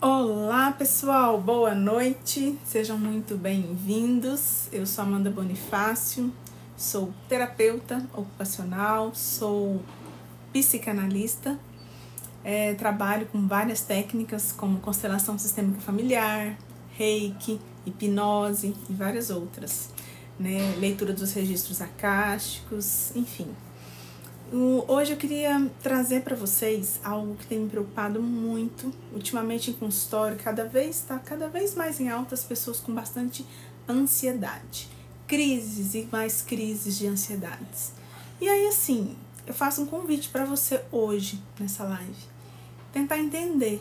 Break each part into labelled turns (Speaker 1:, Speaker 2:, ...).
Speaker 1: Olá pessoal, boa noite, sejam muito bem-vindos. Eu sou Amanda Bonifácio, sou terapeuta ocupacional, sou psicanalista, trabalho com várias técnicas como constelação sistêmica familiar, reiki, hipnose e várias outras, né? Leitura dos registros akáshicos, enfim. Hoje eu queria trazer para vocês algo que tem me preocupado muito ultimamente em consultório, está cada vez mais em alta as pessoas com bastante ansiedade, crises e mais crises de ansiedades. E aí assim, eu faço um convite para você hoje nessa live, tentar entender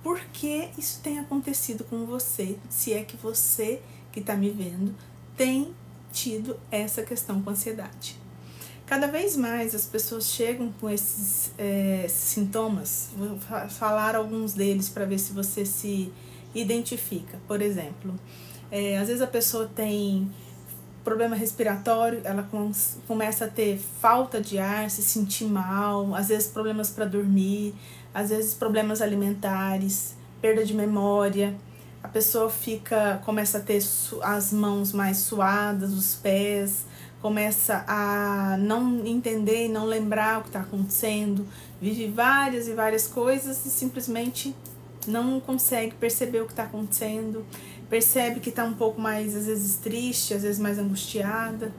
Speaker 1: por que isso tem acontecido com você, se é que você que está me vendo tem tido essa questão com ansiedade. Cada vez mais as pessoas chegam com esses sintomas. Vou falar alguns deles para ver se você se identifica. Por exemplo, às vezes a pessoa tem problema respiratório, ela começa a ter falta de ar, se sentir mal, às vezes problemas para dormir, às vezes problemas alimentares, perda de memória. A pessoa começa a ter as mãos mais suadas, os pés, começa a não entender e não lembrar o que está acontecendo, vive várias e várias coisas e simplesmente não consegue perceber o que está acontecendo, percebe que está um pouco mais, às vezes, triste, às vezes mais angustiada.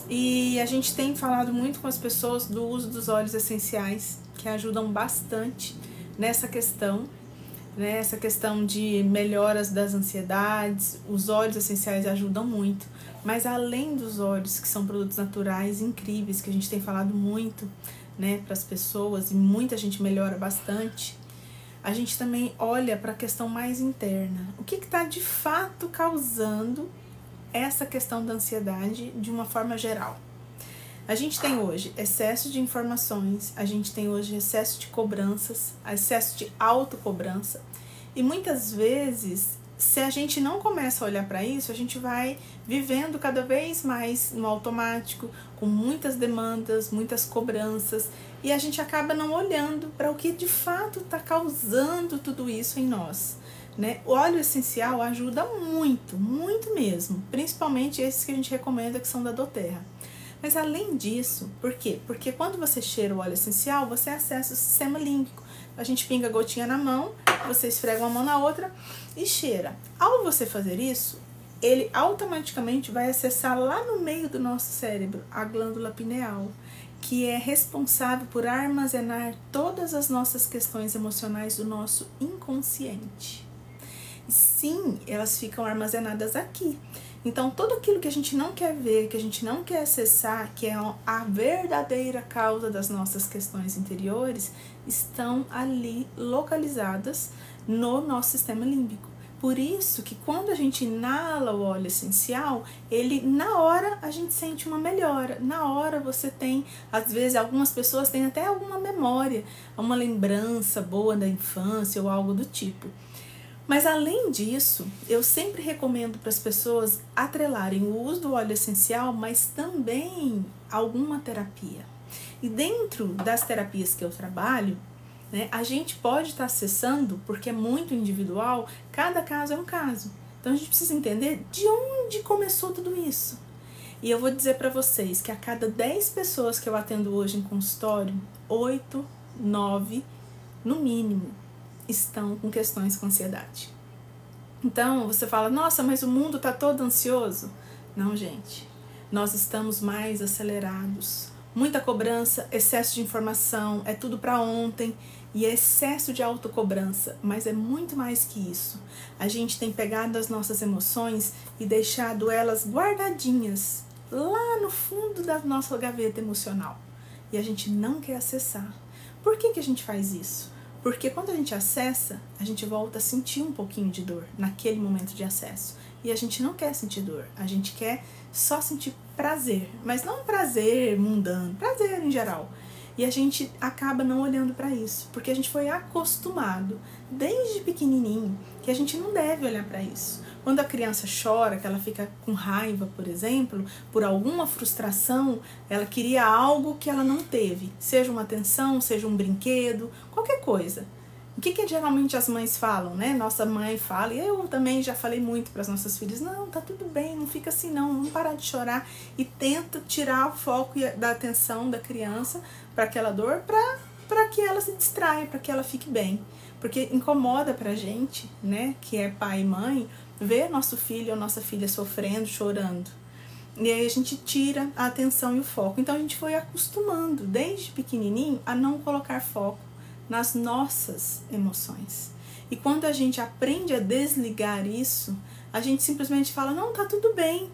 Speaker 1: E a gente tem falado muito com as pessoas do uso dos óleos essenciais, que ajudam bastante nessa questão, né? Essa questão de melhoras das ansiedades. Os óleos essenciais ajudam muito, mas além dos óleos, que são produtos naturais incríveis, que a gente tem falado muito, né, para as pessoas, e muita gente melhora bastante, a gente também olha para a questão mais interna. O que está de fato causando essa questão da ansiedade de uma forma geral? A gente tem hoje excesso de informações, a gente tem hoje excesso de cobranças, excesso de autocobrança, e muitas vezes, se a gente não começa a olhar para isso, a gente vai vivendo cada vez mais no automático, com muitas demandas, muitas cobranças, e a gente acaba não olhando para o que de fato está causando tudo isso em nós, né? O óleo essencial ajuda muito, muito mesmo, principalmente esses que a gente recomenda, que são da doTERRA. Mas além disso, por quê? Porque quando você cheira o óleo essencial, você acessa o sistema límbico. A gente pinga a gotinha na mão, você esfrega uma mão na outra e cheira. Ao você fazer isso, ele automaticamente vai acessar lá no meio do nosso cérebro a glândula pineal, que é responsável por armazenar todas as nossas questões emocionais do nosso inconsciente. E sim, elas ficam armazenadas aqui. Então, tudo aquilo que a gente não quer ver, que a gente não quer acessar, que é a verdadeira causa das nossas questões interiores, estão ali localizadas no nosso sistema límbico. Por isso que quando a gente inala o óleo essencial, na hora a gente sente uma melhora. Na hora você tem, às vezes algumas pessoas têm até alguma memória, uma lembrança boa da infância ou algo do tipo. Mas além disso, eu sempre recomendo para as pessoas atrelarem o uso do óleo essencial, mas também alguma terapia. E dentro das terapias que eu trabalho, né, a gente pode estar acessando, porque é muito individual, cada caso é um caso. Então a gente precisa entender de onde começou tudo isso. E eu vou dizer para vocês que a cada 10 pessoas que eu atendo hoje em consultório, 8, 9, no mínimo, estão com questões com ansiedade. Então você fala, nossa, mas o mundo está todo ansioso. Não, gente, nós estamos mais acelerados, muita cobrança, excesso de informação, é tudo para ontem, e excesso de autocobrança. Mas é muito mais que isso. A gente tem pegado as nossas emoções e deixado elas guardadinhas lá no fundo da nossa gaveta emocional, e a gente não quer acessar. Por que a gente faz isso? Porque quando a gente acessa, a gente volta a sentir um pouquinho de dor naquele momento de acesso. E a gente não quer sentir dor, a gente quer só sentir prazer. Mas não prazer mundano, prazer em geral. E a gente acaba não olhando para isso, porque a gente foi acostumado desde pequenininho que a gente não deve olhar para isso. Quando a criança chora, que ela fica com raiva, por exemplo, por alguma frustração, ela queria algo que ela não teve, seja uma atenção, seja um brinquedo, qualquer coisa. O que geralmente as mães falam, né? Nossa mãe fala, e eu também já falei muito para as nossas filhas, não, tá tudo bem, não fica assim não, vamos parar de chorar, e tenta tirar o foco da atenção da criança para aquela dor, para que ela se distraia, para que ela fique bem. Porque incomoda pra gente, né, que é pai e mãe, ver nosso filho ou nossa filha sofrendo, chorando. E aí a gente tira a atenção e o foco. Então a gente foi acostumando desde pequenininho a não colocar foco nas nossas emoções. E quando a gente aprende a desligar isso, a gente simplesmente fala, não, tá tudo bem,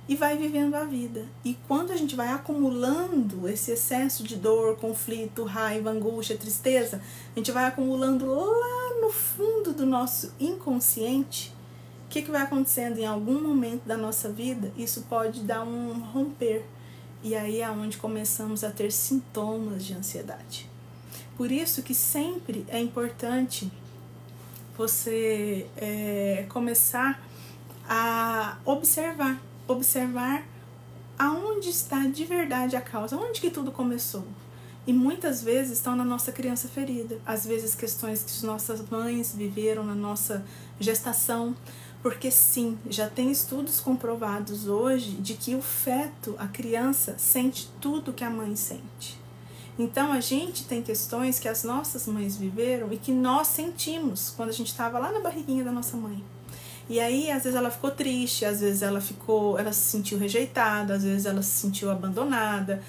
Speaker 1: e vai vivendo a vida. E quando a gente vai acumulando esse excesso de dor, conflito, raiva, angústia, tristeza, a gente vai acumulando lá no fundo do nosso inconsciente. O que vai acontecendo em algum momento da nossa vida? Isso pode dar um romper. E aí é onde começamos a ter sintomas de ansiedade. Por isso que sempre é importante você começar a observar aonde está de verdade a causa, onde que tudo começou. E muitas vezes estão na nossa criança ferida, às vezes questões que as nossas mães viveram na nossa gestação, porque sim, já tem estudos comprovados hoje de que o feto, a criança, sente tudo que a mãe sente. Então a gente tem questões que as nossas mães viveram e que nós sentimos quando a gente estava lá na barriguinha da nossa mãe. E aí, às vezes ela ficou triste, às vezes ela se sentiu rejeitada, às vezes ela se sentiu abandonada.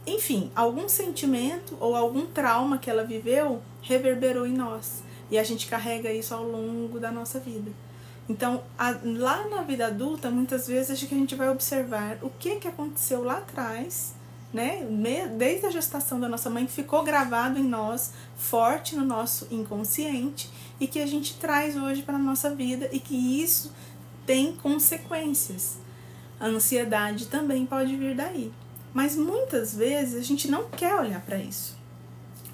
Speaker 1: Enfim, algum sentimento ou algum trauma que ela viveu reverberou em nós. E a gente carrega isso ao longo da nossa vida. Então, lá na vida adulta, muitas vezes acho que a gente vai observar o que aconteceu lá atrás, né? Desde a gestação da nossa mãe, que ficou gravado em nós, forte no nosso inconsciente, e que a gente traz hoje para a nossa vida e que isso tem consequências. A ansiedade também pode vir daí. Mas muitas vezes a gente não quer olhar para isso.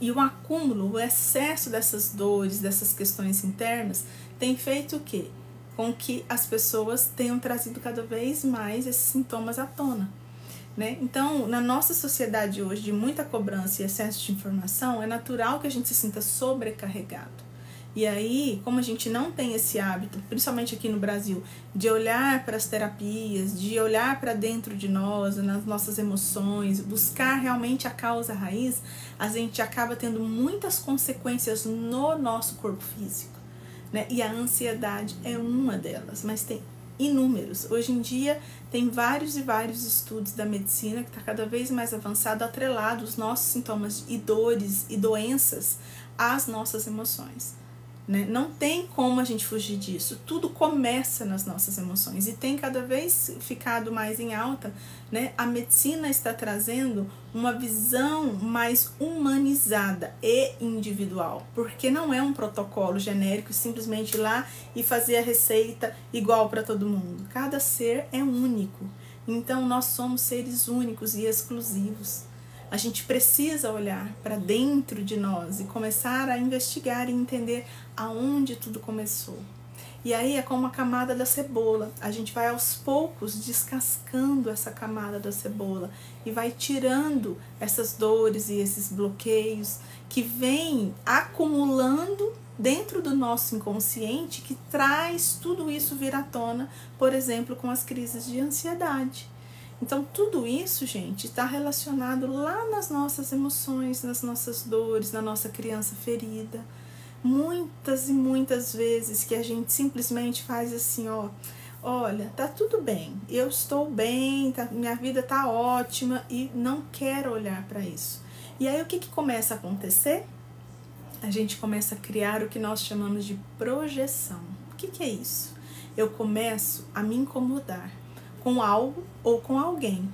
Speaker 1: E o acúmulo, o excesso dessas dores, dessas questões internas, tem feito o quê? Com que as pessoas tenham trazido cada vez mais esses sintomas à tona. Né? Então, na nossa sociedade hoje, de muita cobrança e excesso de informação, é natural que a gente se sinta sobrecarregado. E aí, como a gente não tem esse hábito, principalmente aqui no Brasil, de olhar para as terapias, de olhar para dentro de nós, nas nossas emoções, buscar realmente a causa raiz, a gente acaba tendo muitas consequências no nosso corpo físico. Né? E a ansiedade é uma delas, mas tem inúmeros. Hoje em dia tem vários e vários estudos da medicina que está cada vez mais avançado, atrelado os nossos sintomas e dores e doenças às nossas emoções. Né? Não tem como a gente fugir disso, tudo começa nas nossas emoções e tem cada vez ficado mais em alta, né? A medicina está trazendo uma visão mais humanizada e individual, porque não é um protocolo genérico, simplesmente ir lá e fazer a receita igual para todo mundo. Cada ser é único, então nós somos seres únicos e exclusivos. A gente precisa olhar para dentro de nós e começar a investigar e entender aonde tudo começou. E aí é como a camada da cebola. A gente vai aos poucos descascando essa camada da cebola e vai tirando essas dores e esses bloqueios que vêm acumulando dentro do nosso inconsciente, que traz tudo isso vir à tona, por exemplo, com as crises de ansiedade. Então, tudo isso, gente, está relacionado lá nas nossas emoções, nas nossas dores, na nossa criança ferida. Muitas e muitas vezes que a gente simplesmente faz assim, ó, olha, tá tudo bem, eu estou bem, minha vida tá ótima e não quero olhar para isso. E aí o que começa a acontecer? A gente começa a criar o que nós chamamos de projeção. O que é isso? Eu começo a me incomodar com algo ou com alguém.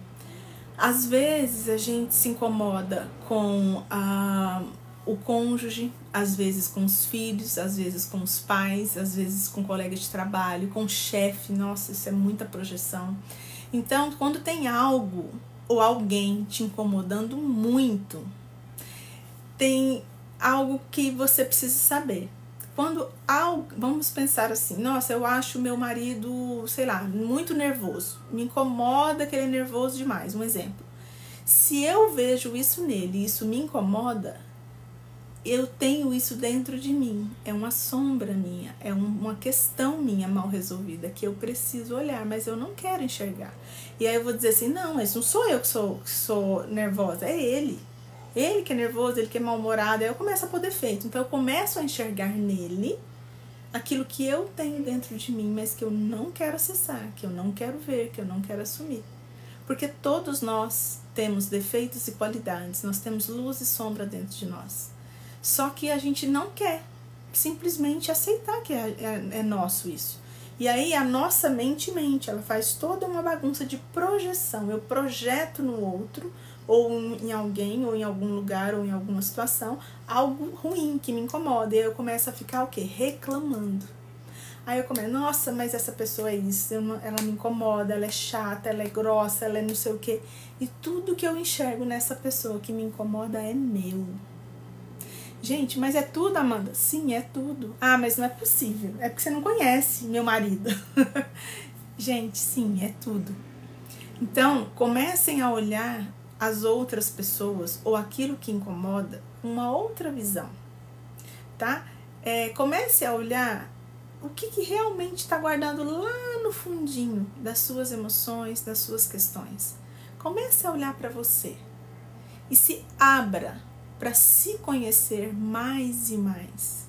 Speaker 1: Às vezes a gente se incomoda com o cônjuge, às vezes com os filhos, às vezes com os pais, às vezes com colegas de trabalho, com o chefe. Nossa, isso é muita projeção. Então, quando tem algo ou alguém te incomodando muito, tem algo que você precisa saber. Vamos pensar assim, nossa, eu acho meu marido, sei lá, muito nervoso, me incomoda que ele é nervoso demais, um exemplo. Se eu vejo isso nele e isso me incomoda, eu tenho isso dentro de mim, é uma sombra minha, é uma questão minha mal resolvida, que eu preciso olhar, mas eu não quero enxergar. E aí eu vou dizer assim, não, mas não sou eu que sou nervosa, é ele. Ele que é nervoso, ele que é mal-humorado, aí eu começo a pôr defeito. Então eu começo a enxergar nele aquilo que eu tenho dentro de mim, mas que eu não quero acessar, que eu não quero ver, que eu não quero assumir. Porque todos nós temos defeitos e qualidades, nós temos luz e sombra dentro de nós. Só que a gente não quer simplesmente aceitar que é nosso isso. E aí a nossa mente, ela faz toda uma bagunça de projeção. Eu projeto no outro, ou em alguém, ou em algum lugar, ou em alguma situação, algo ruim que me incomoda. E aí eu começo a ficar o quê? Reclamando. Aí eu começo, nossa, mas essa pessoa é isso, ela me incomoda, ela é chata, ela é grossa, ela é não sei o quê. E tudo que eu enxergo nessa pessoa que me incomoda é meu. Gente, mas é tudo, Amanda? Sim, é tudo. Ah, mas não é possível. É porque você não conhece meu marido. Gente, sim, é tudo. Então, comecem a olhar as outras pessoas ou aquilo que incomoda com uma outra visão, tá? Comece a olhar o que realmente está guardado lá no fundinho das suas emoções, das suas questões. Comece a olhar para você e se abra para se conhecer mais e mais.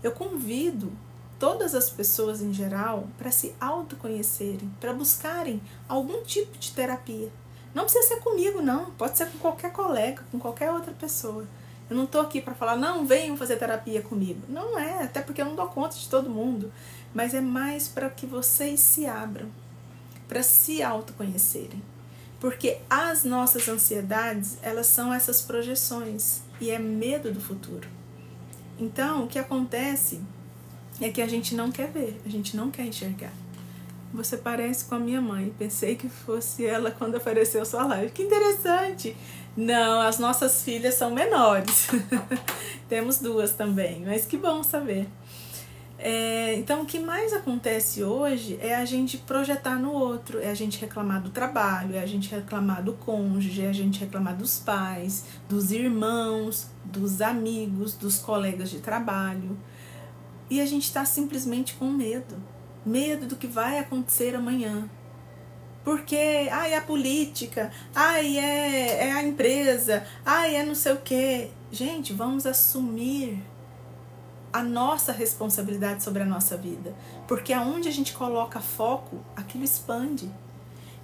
Speaker 1: Eu convido todas as pessoas em geral para se autoconhecerem, para buscarem algum tipo de terapia. Não precisa ser comigo, não. Pode ser com qualquer colega, com qualquer outra pessoa. Eu não tô aqui para falar, não, venham fazer terapia comigo. Não é, até porque eu não dou conta de todo mundo. Mas é mais para que vocês se abram, para se autoconhecerem. Porque as nossas ansiedades, elas são essas projeções e é medo do futuro. Então, o que acontece é que a gente não quer ver, a gente não quer enxergar. Você parece com a minha mãe, pensei que fosse ela quando apareceu sua live. Que interessante! Não, as nossas filhas são menores. Temos duas também, mas que bom saber. Então, o que mais acontece hoje é a gente projetar no outro, é a gente reclamar do trabalho, é a gente reclamar do cônjuge, é a gente reclamar dos pais, dos irmãos, dos amigos, dos colegas de trabalho. E a gente está simplesmente com medo. Medo do que vai acontecer amanhã. Porque, é a política, é a empresa, é não sei o quê. Gente, vamos assumir a nossa responsabilidade sobre a nossa vida. Porque aonde a gente coloca foco, aquilo expande.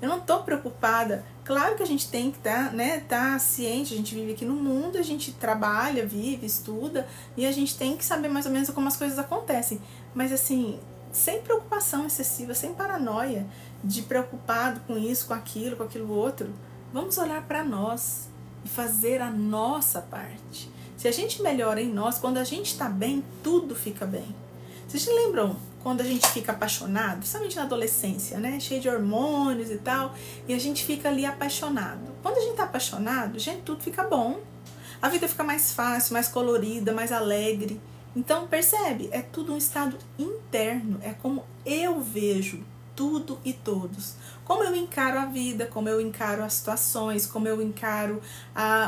Speaker 1: Eu não estou preocupada. Claro que a gente tem que tá ciente, a gente vive aqui no mundo, a gente trabalha, vive, estuda, e a gente tem que saber mais ou menos como as coisas acontecem. Mas assim, sem preocupação excessiva, sem paranoia de preocupado com isso, com aquilo outro. Vamos olhar para nós e fazer a nossa parte. Se a gente melhora em nós, quando a gente está bem, tudo fica bem. Vocês se lembram quando a gente fica apaixonado, principalmente na adolescência, né? Cheio de hormônios e tal, e a gente fica ali apaixonado. Quando a gente tá apaixonado, gente, tudo fica bom. A vida fica mais fácil, mais colorida, mais alegre. Então, percebe? É tudo um estado interno, é como eu vejo tudo e todos. Como eu encaro a vida, como eu encaro as situações, como eu encaro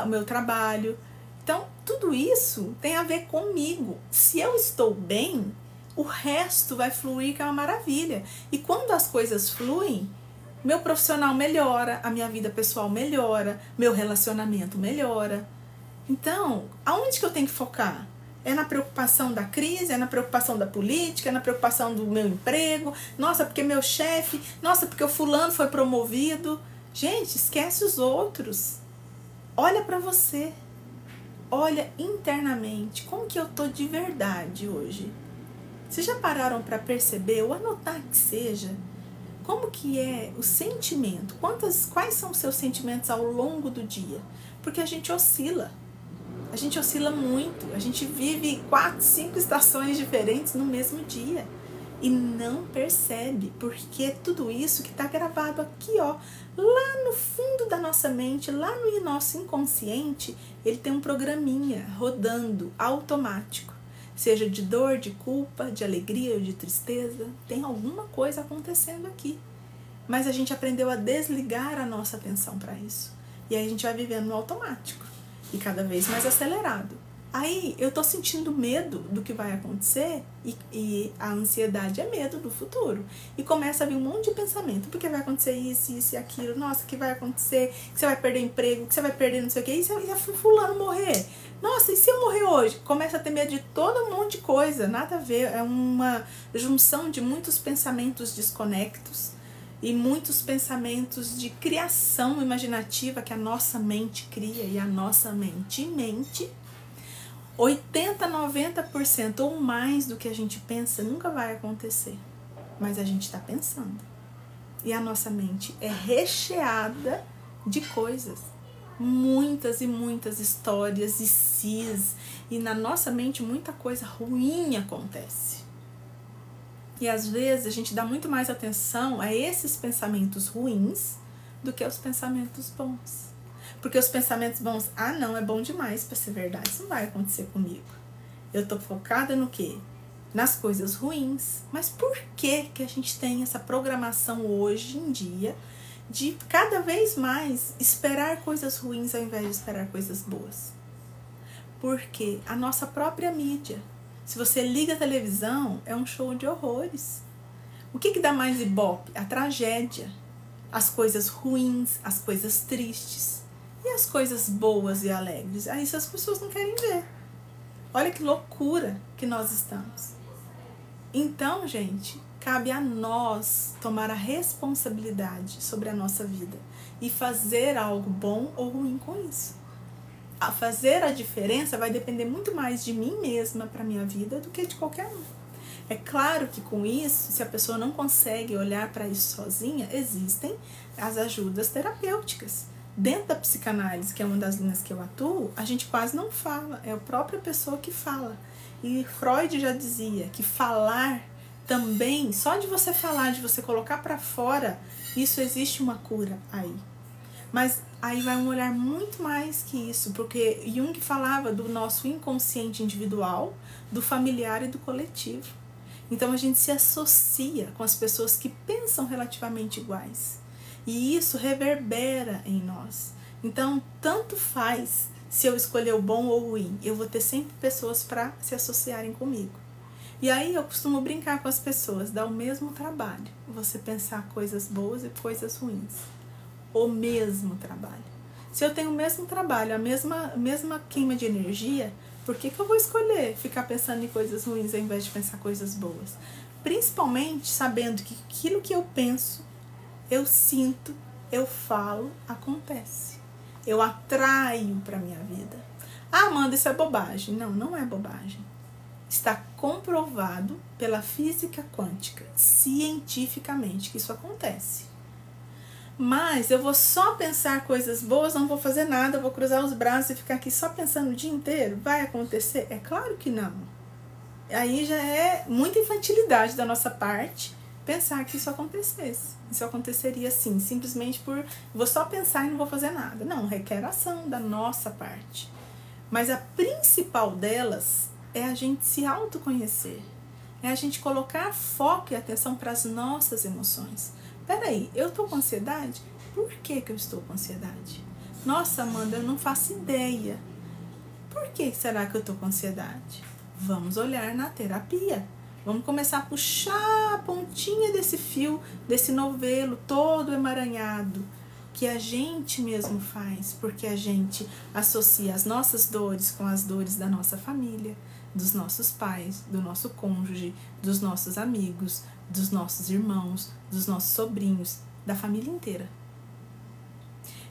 Speaker 1: o meu trabalho. Então, tudo isso tem a ver comigo. Se eu estou bem, o resto vai fluir, que é uma maravilha. E quando as coisas fluem, meu profissional melhora, a minha vida pessoal melhora, meu relacionamento melhora. Então, aonde que eu tenho que focar? É na preocupação da crise, é na preocupação da política, é na preocupação do meu emprego. Nossa, porque meu chefe, nossa, porque o fulano foi promovido. Gente, esquece os outros. Olha para você. Olha internamente, como que eu tô de verdade hoje? Vocês já pararam para perceber, ou anotar que seja, como que é o sentimento? Quais são os seus sentimentos ao longo do dia? Porque a gente oscila muito, a gente vive 4, 5 estações diferentes no mesmo dia e não percebe, porque tudo isso que está gravado aqui, ó, lá no fundo da nossa mente, lá no nosso inconsciente, ele tem um programinha rodando automático. Seja de dor, de culpa, de alegria ou de tristeza, tem alguma coisa acontecendo aqui. Mas a gente aprendeu a desligar a nossa atenção para isso. E aí a gente vai vivendo no automático. E cada vez mais acelerado. Aí eu tô sentindo medo do que vai acontecer e a ansiedade é medo do futuro. E começa a vir um monte de pensamento. Porque vai acontecer isso, isso e aquilo. Nossa, que vai acontecer? Que você vai perder emprego, que você vai perder não sei o que. E se fulano morrer? Nossa, e se eu morrer hoje? Começa a ter medo de todo um monte de coisa. Nada a ver. É uma junção de muitos pensamentos desconectos e muitos pensamentos de criação imaginativa que a nossa mente cria e a nossa mente mente. 80, 90% ou mais do que a gente pensa nunca vai acontecer, mas a gente está pensando. E a nossa mente é recheada de coisas, muitas e muitas histórias e cis, e na nossa mente muita coisa ruim acontece. E às vezes a gente dá muito mais atenção a esses pensamentos ruins do que aos pensamentos bons. Porque os pensamentos bons, não, é bom demais para ser verdade, isso não vai acontecer comigo. Eu tô focada no quê? Nas coisas ruins. Mas por que a gente tem essa programação hoje em dia de cada vez mais esperar coisas ruins ao invés de esperar coisas boas? Porque a nossa própria mídia, se você liga a televisão, é um show de horrores. O que dá mais ibope? A tragédia, as coisas ruins, as coisas tristes. E as coisas boas e alegres? Isso as pessoas não querem ver. Olha que loucura que nós estamos. Então, gente, cabe a nós tomar a responsabilidade sobre a nossa vida e fazer algo bom ou ruim com isso. A fazer a diferença vai depender muito mais de mim mesma para a minha vida do que de qualquer um. É claro que com isso, se a pessoa não consegue olhar para isso sozinha, existem as ajudas terapêuticas. Dentro da psicanálise, que é uma das linhas que eu atuo, a gente quase não fala, é a própria pessoa que fala. E Freud já dizia que falar também, só de você falar, de você colocar para fora, isso existe uma cura aí. Mas aí vai um olhar muito mais que isso, porque Jung falava do nosso inconsciente individual, do familiar e do coletivo. Então a gente se associa com as pessoas que pensam relativamente iguais. E isso reverbera em nós. Então, tanto faz se eu escolher o bom ou o ruim. Eu vou ter sempre pessoas para se associarem comigo. E aí eu costumo brincar com as pessoas. Dá o mesmo trabalho você pensar coisas boas e coisas ruins. O mesmo trabalho. Se eu tenho o mesmo trabalho, a mesma queima de energia, por que eu vou escolher ficar pensando em coisas ruins ao invés de pensar coisas boas? Principalmente sabendo que aquilo que eu penso, eu sinto, eu falo, acontece. Eu atraio para minha vida. Amanda, isso é bobagem. Não, não é bobagem. Está comprovado pela física quântica, cientificamente, que isso acontece. Mas eu vou só pensar coisas boas, não vou fazer nada, vou cruzar os braços e ficar aqui só pensando o dia inteiro? Vai acontecer? É claro que não. Aí já é muita infantilidade da nossa parte pensar que isso acontecesse. Isso aconteceria assim, simplesmente por vou só pensar e não vou fazer nada. Não, requer ação da nossa parte. Mas a principal delas é a gente se autoconhecer. É a gente colocar foco e atenção para as nossas emoções. Peraí, eu estou com ansiedade? Por que eu estou com ansiedade? Nossa, Amanda, eu não faço ideia. Por que será que eu estou com ansiedade? Vamos olhar na terapia. Vamos começar a puxar a pontinha desse fio, desse novelo todo emaranhado, que a gente mesmo faz, porque a gente associa as nossas dores com as dores da nossa família, dos nossos pais, do nosso cônjuge, dos nossos amigos, dos nossos irmãos, dos nossos sobrinhos, da família inteira.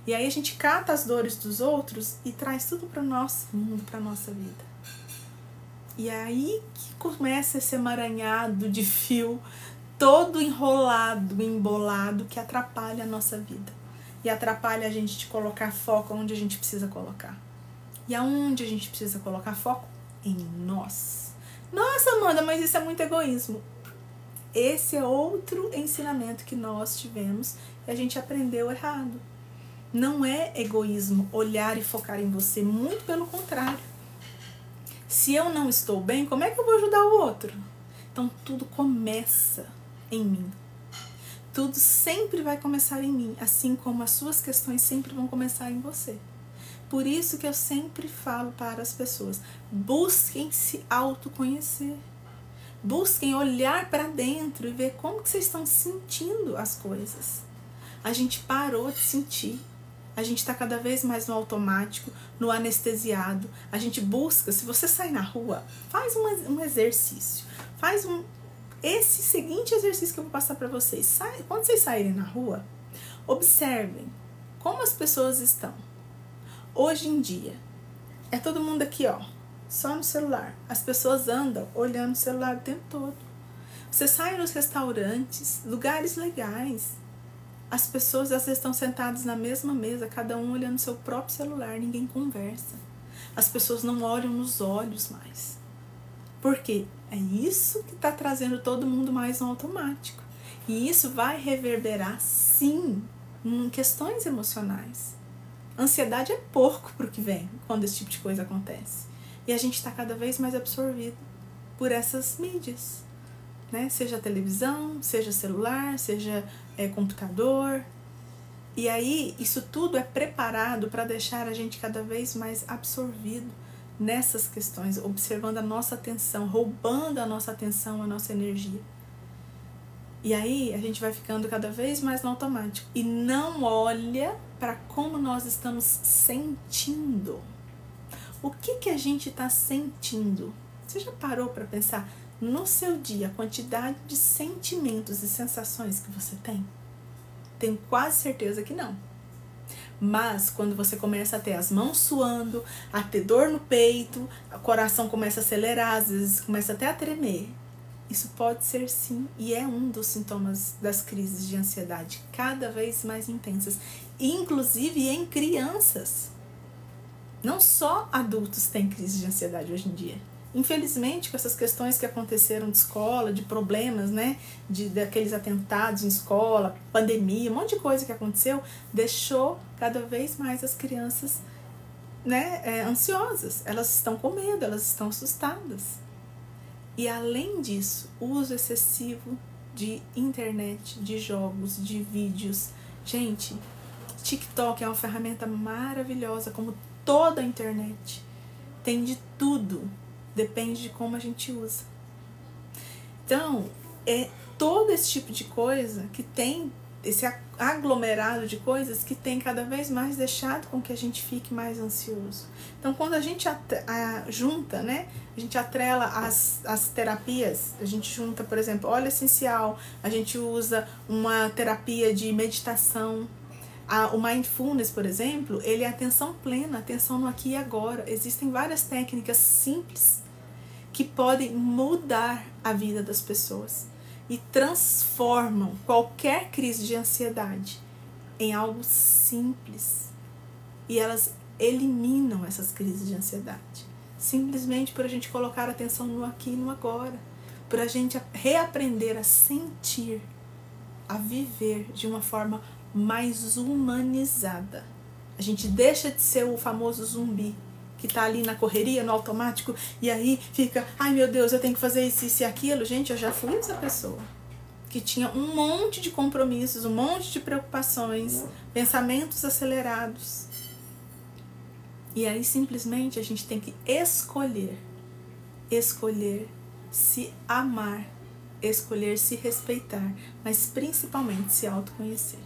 Speaker 1: E aí a gente cata as dores dos outros e traz tudo para o nosso mundo, para a nossa vida. E aí que começa esse emaranhado de fio todo enrolado, embolado, que atrapalha a nossa vida. E atrapalha a gente de colocar foco onde a gente precisa colocar. E aonde a gente precisa colocar foco? Em nós. Nossa, Amanda, mas isso é muito egoísmo. Esse é outro ensinamento que nós tivemos e a gente aprendeu errado. Não é egoísmo olhar e focar em você, muito pelo contrário. Se eu não estou bem, como é que eu vou ajudar o outro? Então tudo começa em mim. Tudo sempre vai começar em mim, assim como as suas questões sempre vão começar em você. Por isso que eu sempre falo para as pessoas, busquem se autoconhecer. Busquem olhar para dentro e ver como que vocês estão sentindo as coisas. A gente parou de sentir. A gente está cada vez mais no automático, no anestesiado. A gente busca, se você sair na rua, faz um exercício. Esse seguinte exercício que eu vou passar para vocês. Quando vocês saírem na rua, observem como as pessoas estão. Hoje em dia, é todo mundo aqui, ó, só no celular. As pessoas andam olhando o celular o tempo todo. Você sai nos restaurantes, lugares legais. As pessoas às vezes estão sentadas na mesma mesa, cada um olhando o seu próprio celular, ninguém conversa. As pessoas não olham nos olhos mais. Por quê? É isso que está trazendo todo mundo mais no automático. E isso vai reverberar, sim, em questões emocionais. Ansiedade é pouco para o que vem quando esse tipo de coisa acontece. E a gente está cada vez mais absorvido por essas mídias, né? Seja televisão, seja celular, seja computador. E aí isso tudo é preparado para deixar a gente cada vez mais absorvido nessas questões, observando a nossa atenção, roubando a nossa atenção, a nossa energia. E aí a gente vai ficando cada vez mais no automático e não olha para como nós estamos sentindo. O que a gente está sentindo? Você já parou para pensar no seu dia a quantidade de sentimentos e sensações que você tem? Tenho quase certeza que não. Mas quando você começa a ter as mãos suando, a ter dor no peito, o coração começa a acelerar, às vezes começa até a tremer. Isso pode ser sim, e é um dos sintomas das crises de ansiedade, cada vez mais intensas, inclusive em crianças. Não só adultos têm crise de ansiedade hoje em dia. Infelizmente, com essas questões que aconteceram de escola, de problemas, né, daqueles atentados em escola, pandemia, um monte de coisa que aconteceu, deixou cada vez mais as crianças, né, ansiosas. Elas estão com medo, elas estão assustadas. E além disso, o uso excessivo de internet, de jogos, de vídeos. Gente, TikTok é uma ferramenta maravilhosa, como toda a internet. Tem de tudo, depende de como a gente usa. Então, é todo esse tipo de coisa que tem, esse aglomerado de coisas que tem cada vez mais deixado com que a gente fique mais ansioso. Então, quando a gente junta, né, a gente atrela as terapias, a gente junta, por exemplo, óleo essencial, a gente usa uma terapia de meditação. O Mindfulness, por exemplo, ele é atenção plena, atenção no aqui e agora. Existem várias técnicas simples que podem mudar a vida das pessoas e transformam qualquer crise de ansiedade em algo simples. E elas eliminam essas crises de ansiedade, simplesmente por a gente colocar atenção no aqui e no agora, por a gente reaprender a sentir, a viver de uma forma mais humanizada. A gente deixa de ser o famoso zumbi que tá ali na correria, no automático, e aí fica, ai meu Deus, eu tenho que fazer isso e aquilo. Gente, eu já fui essa pessoa que tinha um monte de compromissos, um monte de preocupações, pensamentos acelerados. E aí simplesmente a gente tem que escolher se amar, escolher se respeitar, mas principalmente se autoconhecer.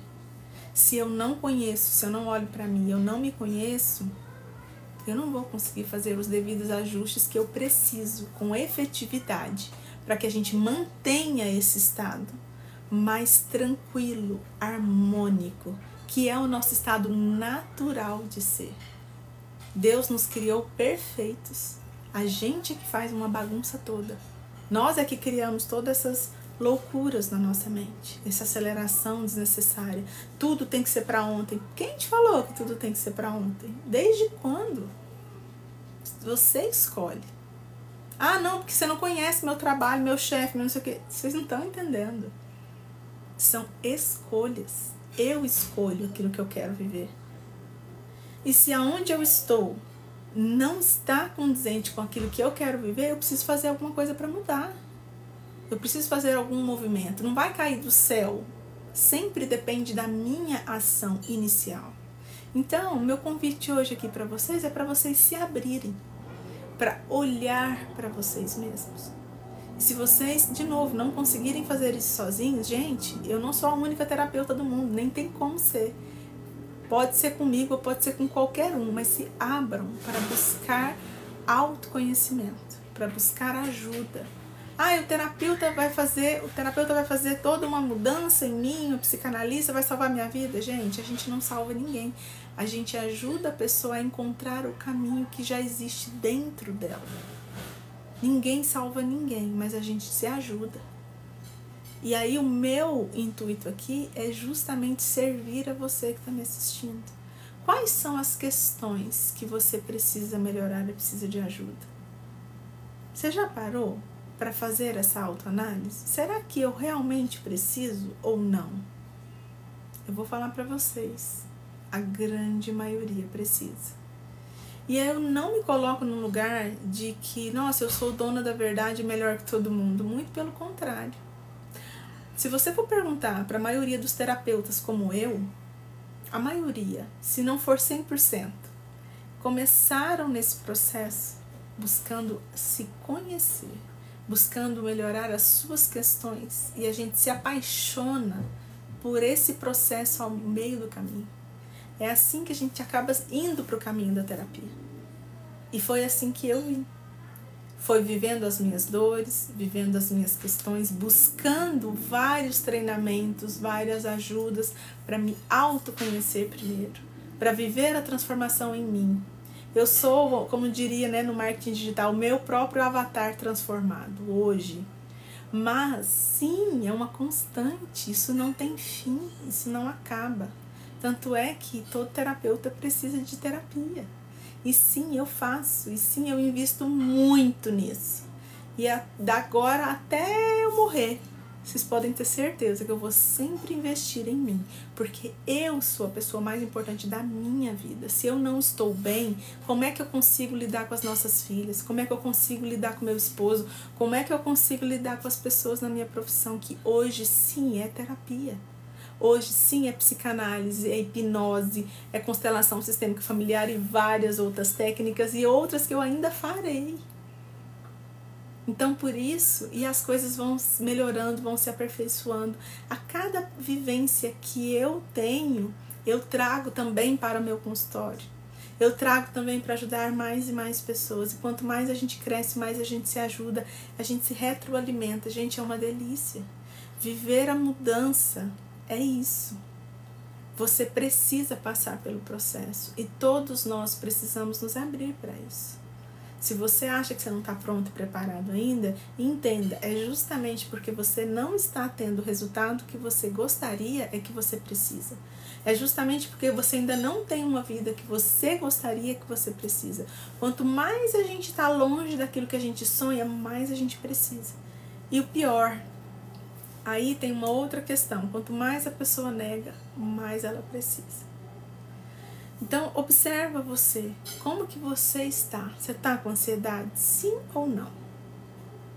Speaker 1: Se eu não conheço, se eu não olho para mim, eu não me conheço, eu não vou conseguir fazer os devidos ajustes que eu preciso com efetividade para que a gente mantenha esse estado mais tranquilo, harmônico, que é o nosso estado natural de ser. Deus nos criou perfeitos. A gente é que faz uma bagunça toda. Nós é que criamos todas essas loucuras na nossa mente, essa aceleração desnecessária. Tudo tem que ser para ontem. Quem te falou que tudo tem que ser para ontem? Desde quando? Você escolhe. Ah, não, porque você não conhece meu trabalho, meu chefe, não sei o quê. Vocês não estão entendendo. São escolhas. Eu escolho aquilo que eu quero viver. E se aonde eu estou não está condizente com aquilo que eu quero viver, eu preciso fazer alguma coisa para mudar. Eu preciso fazer algum movimento. Não vai cair do céu. Sempre depende da minha ação inicial. Então, meu convite hoje aqui para vocês é para vocês se abrirem, para olhar para vocês mesmos. E se vocês, de novo, não conseguirem fazer isso sozinhos, gente, eu não sou a única terapeuta do mundo, nem tem como ser. Pode ser comigo ou pode ser com qualquer um, mas se abram para buscar autoconhecimento, para buscar ajuda. O terapeuta vai fazer toda uma mudança em mim, o psicanalista vai salvar minha vida. Gente, a gente não salva ninguém. A gente ajuda a pessoa a encontrar o caminho que já existe dentro dela. Ninguém salva ninguém, mas a gente se ajuda. E aí o meu intuito aqui é justamente servir a você que está me assistindo. Quais são as questões que você precisa melhorar e precisa de ajuda? Você já parou para fazer essa autoanálise? Será que eu realmente preciso ou não? Eu vou falar para vocês, a grande maioria precisa. E eu não me coloco no lugar de que, nossa, eu sou dona da verdade melhor que todo mundo. Muito pelo contrário. Se você for perguntar para a maioria dos terapeutas como eu, a maioria, se não for 100%, começaram nesse processo buscando se conhecer, buscando melhorar as suas questões, e a gente se apaixona por esse processo ao meio do caminho. É assim que a gente acaba indo para o caminho da terapia. E foi assim que eu vim. Foi vivendo as minhas dores, vivendo as minhas questões, buscando vários treinamentos, várias ajudas para me autoconhecer primeiro, para viver a transformação em mim. Eu sou, como diria, no marketing digital, o meu próprio avatar transformado hoje. Mas sim, é uma constante, isso não tem fim, isso não acaba. Tanto é que todo terapeuta precisa de terapia. E sim, eu faço. E sim, eu invisto muito nisso. E da agora até eu morrer, vocês podem ter certeza que eu vou sempre investir em mim. Porque eu sou a pessoa mais importante da minha vida. Se eu não estou bem, como é que eu consigo lidar com as nossas filhas? Como é que eu consigo lidar com meu esposo? Como é que eu consigo lidar com as pessoas na minha profissão? Que hoje sim é terapia. Hoje sim é psicanálise, é hipnose, é constelação sistêmica familiar e várias outras técnicas e outras que eu ainda farei. Então por isso, e as coisas vão melhorando, vão se aperfeiçoando. A cada vivência que eu tenho, eu trago também para o meu consultório. Eu trago também para ajudar mais e mais pessoas. E quanto mais a gente cresce, mais a gente se ajuda, a gente se retroalimenta. Gente, é uma delícia. Viver a mudança é isso. Você precisa passar pelo processo e todos nós precisamos nos abrir para isso. Se você acha que você não está pronto e preparado ainda, entenda, é justamente porque você não está tendo o resultado que você gostaria é que você precisa. É justamente porque você ainda não tem uma vida que você gostaria que você precisa. Quanto mais a gente está longe daquilo que a gente sonha, mais a gente precisa. E o pior, aí tem uma outra questão, quanto mais a pessoa nega, mais ela precisa. Então, observa você, como que você está? Você está com ansiedade? Sim ou não?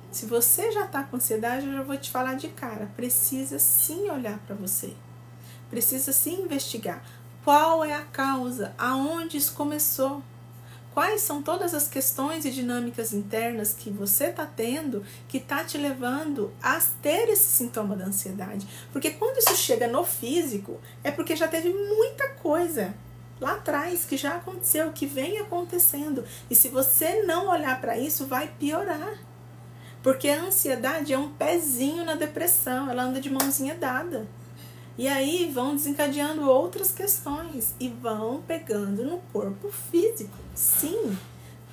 Speaker 1: Se você já está com ansiedade, eu já vou te falar de cara, precisa sim olhar para você. Precisa sim investigar. Qual é a causa? Aonde isso começou? Quais são todas as questões e dinâmicas internas que você está tendo que está te levando a ter esse sintoma da ansiedade? Porque quando isso chega no físico, é porque já teve muita coisa lá atrás que já aconteceu, que vem acontecendo. E se você não olhar para isso, vai piorar. Porque a ansiedade é um pezinho na depressão, ela anda de mãozinha dada. E aí vão desencadeando outras questões e vão pegando no corpo físico. Sim,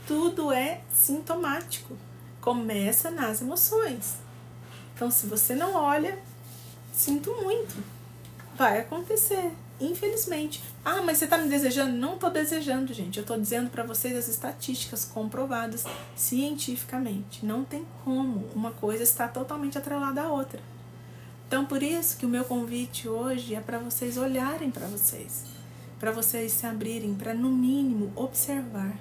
Speaker 1: tudo é sintomático. Começa nas emoções. Então, se você não olha, sinto muito. Vai acontecer, infelizmente. Ah, mas você está me desejando? Não estou desejando, gente. Eu estou dizendo para vocês as estatísticas comprovadas cientificamente. Não tem como uma coisa estar totalmente atrelada à outra. Então, por isso que o meu convite hoje é para vocês olharem para vocês se abrirem, para no mínimo observar.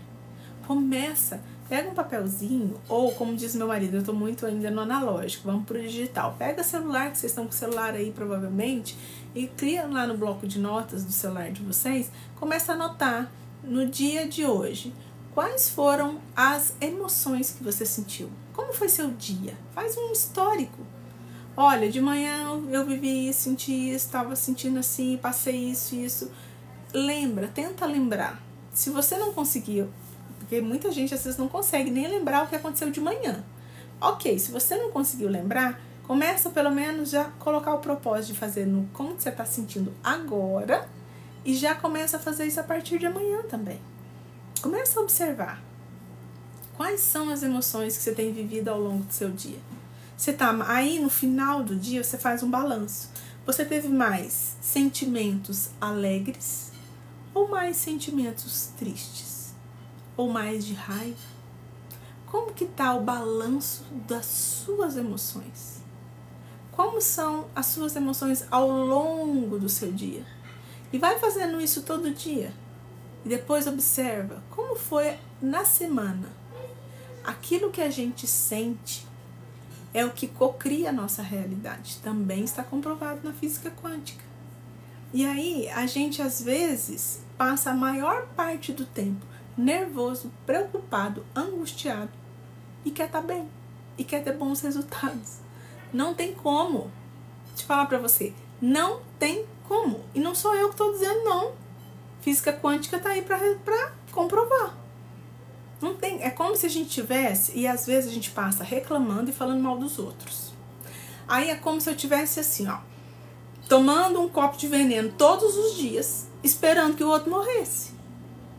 Speaker 1: Começa Pega um papelzinho, ou como diz meu marido, eu tô muito ainda no analógico, vamos pro digital. Pega celular, que vocês estão com o celular aí provavelmente, e cria lá no bloco de notas do celular de vocês, começa a anotar no dia de hoje. Quais foram as emoções que você sentiu? Como foi seu dia? Faz um histórico. Olha, de manhã eu vivi isso, senti isso, estava sentindo assim, passei isso e isso. Lembra, tenta lembrar. Se você não conseguir, porque muita gente às vezes não consegue nem lembrar o que aconteceu de manhã. Ok, se você não conseguiu lembrar, começa pelo menos já colocar o propósito de fazer no como que você está sentindo agora e já começa a fazer isso a partir de amanhã também. Começa a observar quais são as emoções que você tem vivido ao longo do seu dia. Você tá aí no final do dia, você faz um balanço. Você teve mais sentimentos alegres ou mais sentimentos tristes? Ou mais de raiva? Como que tá o balanço das suas emoções? Como são as suas emoções ao longo do seu dia? E vai fazendo isso todo dia. E depois observa como foi na semana. Aquilo que a gente sente é o que cocria a nossa realidade. Também está comprovado na física quântica. E aí, a gente às vezes passa a maior parte do tempo nervoso, preocupado, angustiado e quer estar bem, e quer ter bons resultados. Não tem como. Deixa eu falar pra você, não tem como. E não sou eu que estou dizendo, não. Física quântica tá aí pra comprovar. Não tem, é como se a gente tivesse, e às vezes a gente passa reclamando e falando mal dos outros. Aí é como se eu tivesse assim, ó, tomando um copo de veneno todos os dias, esperando que o outro morresse.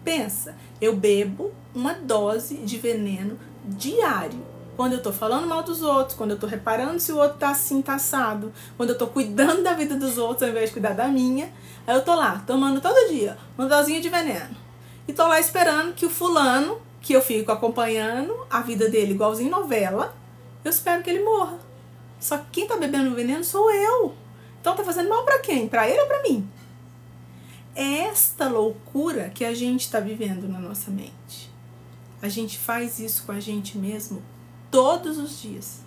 Speaker 1: Pensa, eu bebo uma dose de veneno diário. Quando eu tô falando mal dos outros, quando eu tô reparando se o outro tá assim, tá assado, quando eu tô cuidando da vida dos outros ao invés de cuidar da minha, aí eu tô lá, tomando todo dia uma dosinha de veneno. E tô lá esperando que o fulano, que eu fico acompanhando a vida dele igualzinho novela, eu espero que ele morra. Só que quem tá bebendo veneno sou eu. Então tá fazendo mal pra quem? Pra ele ou pra mim? É esta loucura que a gente tá vivendo na nossa mente. A gente faz isso com a gente mesmo todos os dias.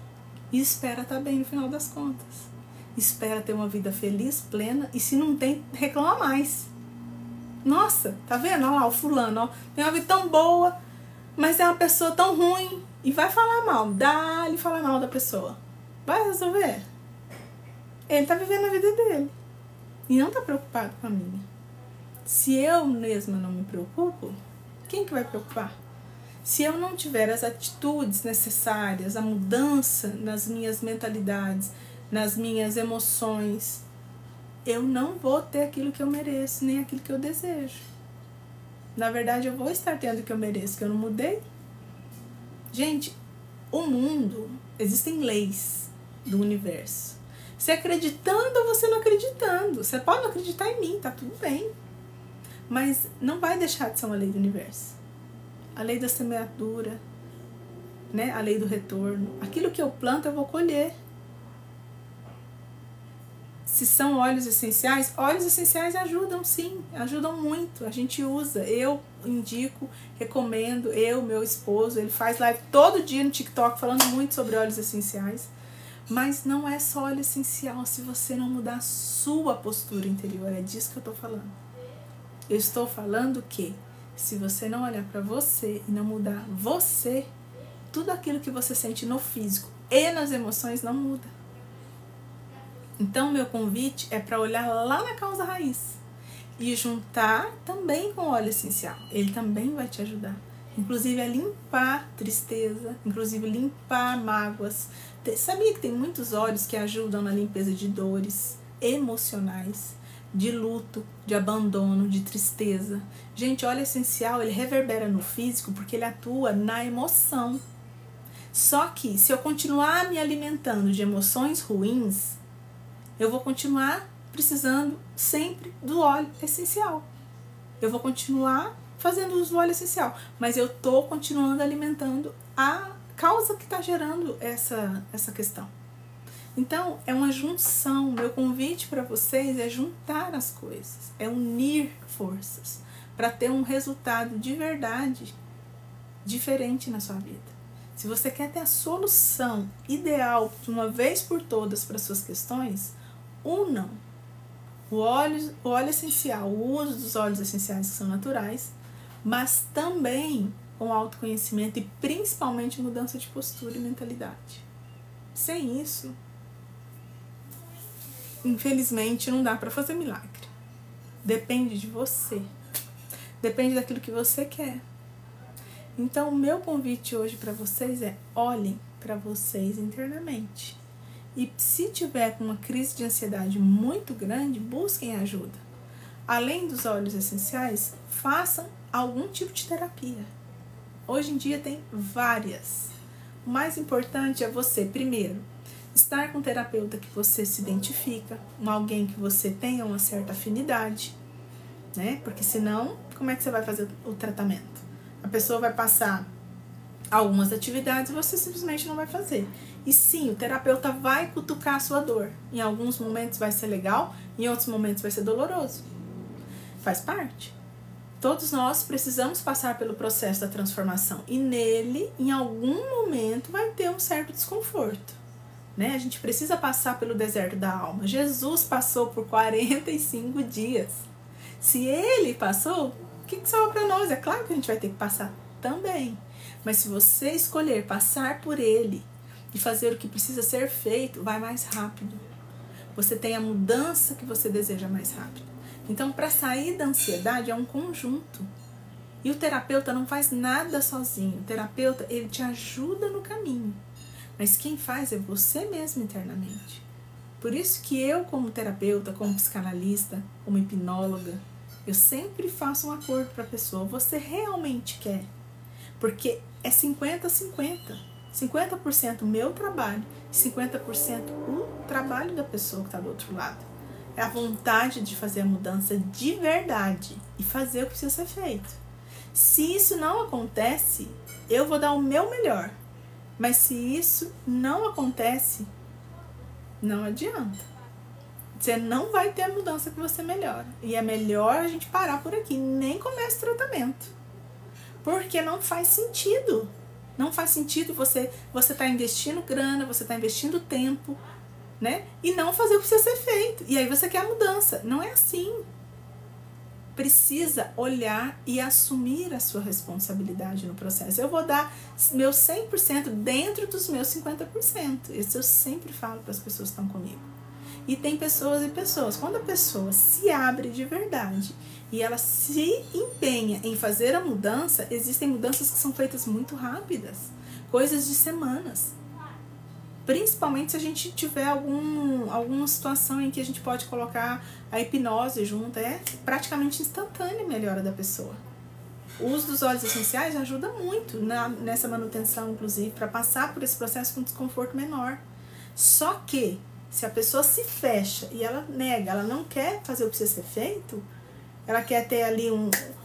Speaker 1: E espera tá bem no final das contas. Espera ter uma vida feliz, plena, e se não tem, reclama mais. Nossa, tá vendo? Olha lá o fulano, ó, tem uma vida tão boa, mas é uma pessoa tão ruim. E vai falar mal, dá-lhe falar mal da pessoa. Vai resolver? Ele tá vivendo a vida dele. E não tá preocupado com a minha. Se eu mesma não me preocupo, quem que vai preocupar? Se eu não tiver as atitudes necessárias, a mudança nas minhas mentalidades, nas minhas emoções, eu não vou ter aquilo que eu mereço, nem aquilo que eu desejo. Na verdade, eu vou estar tendo o que eu mereço, que eu não mudei. Gente, o mundo, existem leis do universo. Você acreditando ou você não acreditando. Você pode não acreditar em mim, tá tudo bem. Mas não vai deixar de ser uma lei do universo. A lei da semeadura, né? A lei do retorno. Aquilo que eu planto, eu vou colher. Se são óleos essenciais ajudam sim, ajudam muito. A gente usa, eu indico, recomendo, meu esposo, ele faz live todo dia no TikTok falando muito sobre óleos essenciais. Mas não é só óleo essencial se você não mudar a sua postura interior, é disso que eu tô falando. Eu estou falando que se você não olhar para você e não mudar você, tudo aquilo que você sente no físico e nas emoções não muda. Então, meu convite é para olhar lá na causa raiz e juntar também com o óleo essencial. Ele também vai te ajudar. Inclusive a limpar tristeza, inclusive limpar mágoas. Sabia que tem muitos óleos que ajudam na limpeza de dores emocionais, de luto, de abandono, de tristeza. Gente, óleo essencial, ele reverbera no físico porque ele atua na emoção. Só que se eu continuar me alimentando de emoções ruins, eu vou continuar precisando sempre do óleo essencial. Eu vou continuar fazendo uso do óleo essencial, mas eu tô continuando alimentando a causa que está gerando essa questão. Então, é uma junção. Meu convite para vocês é juntar as coisas, é unir forças para ter um resultado de verdade diferente na sua vida. Se você quer ter a solução ideal de uma vez por todas para suas questões, unam o óleo essencial, o uso dos óleos essenciais que são naturais, mas também com autoconhecimento e principalmente mudança de postura e mentalidade. Sem isso, infelizmente, não dá para fazer milagre. Depende de você. Depende daquilo que você quer. Então, o meu convite hoje para vocês é: olhem para vocês internamente. E se tiver com uma crise de ansiedade muito grande, busquem ajuda. Além dos óleos essenciais, façam algum tipo de terapia. Hoje em dia tem várias. O mais importante é você, primeiro, estar com um terapeuta que você se identifica, alguém que você tenha uma certa afinidade, né? Porque senão, como é que você vai fazer o tratamento? A pessoa vai passar algumas atividades e você simplesmente não vai fazer. E sim, o terapeuta vai cutucar a sua dor. Em alguns momentos vai ser legal, em outros momentos vai ser doloroso. Faz parte. Todos nós precisamos passar pelo processo da transformação. E nele, em algum momento, vai ter um certo desconforto. Né? A gente precisa passar pelo deserto da alma. Jesus passou por 45 dias. Se ele passou, o que sobra para nós? É claro que a gente vai ter que passar também. Mas se você escolher passar por ele e fazer o que precisa ser feito, vai mais rápido. Você tem a mudança que você deseja mais rápido. Então, para sair da ansiedade é um conjunto. E o terapeuta não faz nada sozinho. O terapeuta, ele te ajuda no caminho. Mas quem faz é você mesmo internamente. Por isso que eu, como terapeuta, como psicanalista, como hipnóloga, eu sempre faço um acordo para a pessoa. Você realmente quer? Porque é 50-50. 50% meu trabalho e 50% o trabalho da pessoa que está do outro lado. É a vontade de fazer a mudança de verdade e fazer o que precisa ser feito. Se isso não acontece, eu vou dar o meu melhor. Mas se isso não acontece, não adianta. Você não vai ter a mudança que você melhora. E é melhor a gente parar por aqui. Nem comece o tratamento. Porque não faz sentido. Não faz sentido você tá investindo grana, você tá investindo tempo, né? E não fazer o que precisa ser feito. E aí você quer a mudança. Não é assim. Precisa olhar e assumir a sua responsabilidade no processo. Eu vou dar meu 100% dentro dos meus 50%. Isso eu sempre falo para as pessoas que estão comigo. E tem pessoas e pessoas. Quando a pessoa se abre de verdade e ela se empenha em fazer a mudança, existem mudanças que são feitas muito rápidas. Coisas de semanas. Principalmente se a gente tiver alguma situação em que a gente pode colocar a hipnose junto, é praticamente instantânea a melhora da pessoa. O uso dos óleos essenciais ajuda muito nessa manutenção, inclusive, para passar por esse processo com desconforto menor. Só que, se a pessoa se fecha e ela nega, ela não quer fazer o que precisa ser feito, ela quer ter ali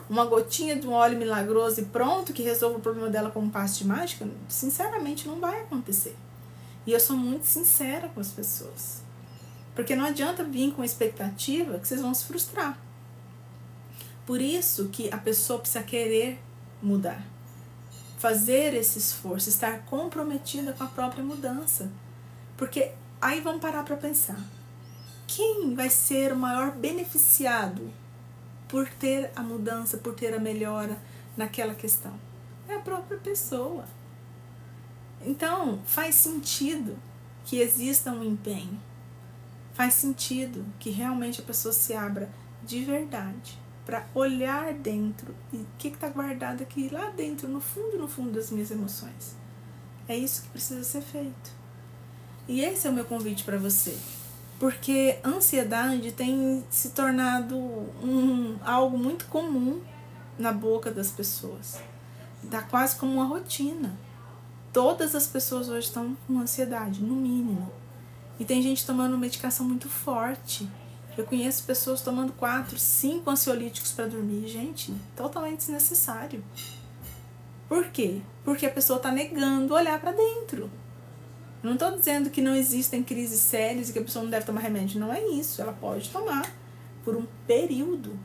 Speaker 1: uma gotinha de um óleo milagroso e pronto, que resolva o problema dela com um passe de mágica, sinceramente não vai acontecer. E eu sou muito sincera com as pessoas. Porque não adianta vir com expectativa que vocês vão se frustrar. Por isso que a pessoa precisa querer mudar. Fazer esse esforço, estar comprometida com a própria mudança. Porque aí vamos parar para pensar. Quem vai ser o maior beneficiado por ter a mudança, por ter a melhora naquela questão? É a própria pessoa. Então, faz sentido que exista um empenho. Faz sentido que realmente a pessoa se abra de verdade para olhar dentro e o que está guardado aqui lá dentro, no fundo das minhas emoções. É isso que precisa ser feito. E esse é o meu convite para você. Porque a ansiedade tem se tornado algo muito comum na boca das pessoas. Está quase como uma rotina. Todas as pessoas hoje estão com ansiedade, no mínimo. E tem gente tomando medicação muito forte. Eu conheço pessoas tomando 4, 5 ansiolíticos para dormir. Gente, totalmente desnecessário. Por quê? Porque a pessoa está negando olhar para dentro. Eu não estou dizendo que não existem crises sérias e que a pessoa não deve tomar remédio. Não é isso. Ela pode tomar por um período.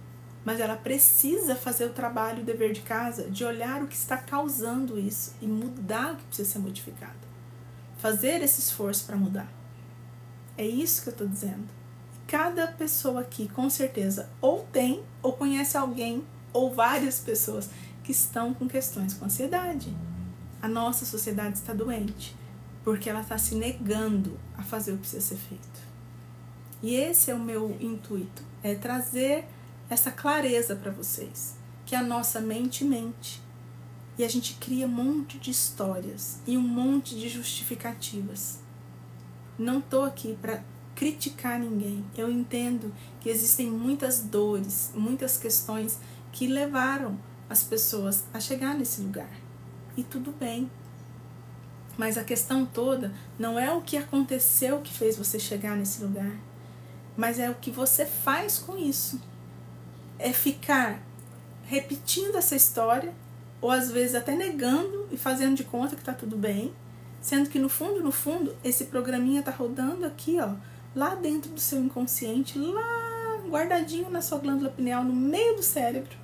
Speaker 1: mas ela precisa fazer o trabalho, o dever de casa, de olhar o que está causando isso e mudar o que precisa ser modificado. Fazer esse esforço para mudar. É isso que eu estou dizendo. Cada pessoa aqui, com certeza, ou tem, ou conhece alguém, ou várias pessoas que estão com questões com ansiedade. A nossa sociedade está doente, porque ela está se negando a fazer o que precisa ser feito. E esse é o meu intuito, é trazer essa clareza para vocês, que a nossa mente mente. E a gente cria um monte de histórias e um monte de justificativas. Não estou aqui para criticar ninguém. Eu entendo que existem muitas dores, muitas questões que levaram as pessoas a chegar nesse lugar. E tudo bem. Mas a questão toda não é o que aconteceu que fez você chegar nesse lugar, mas é o que você faz com isso. É ficar repetindo essa história, ou às vezes até negando e fazendo de conta que tá tudo bem, sendo que no fundo, esse programinha tá rodando aqui, ó, lá dentro do seu inconsciente, lá guardadinho na sua glândula pineal, no meio do cérebro.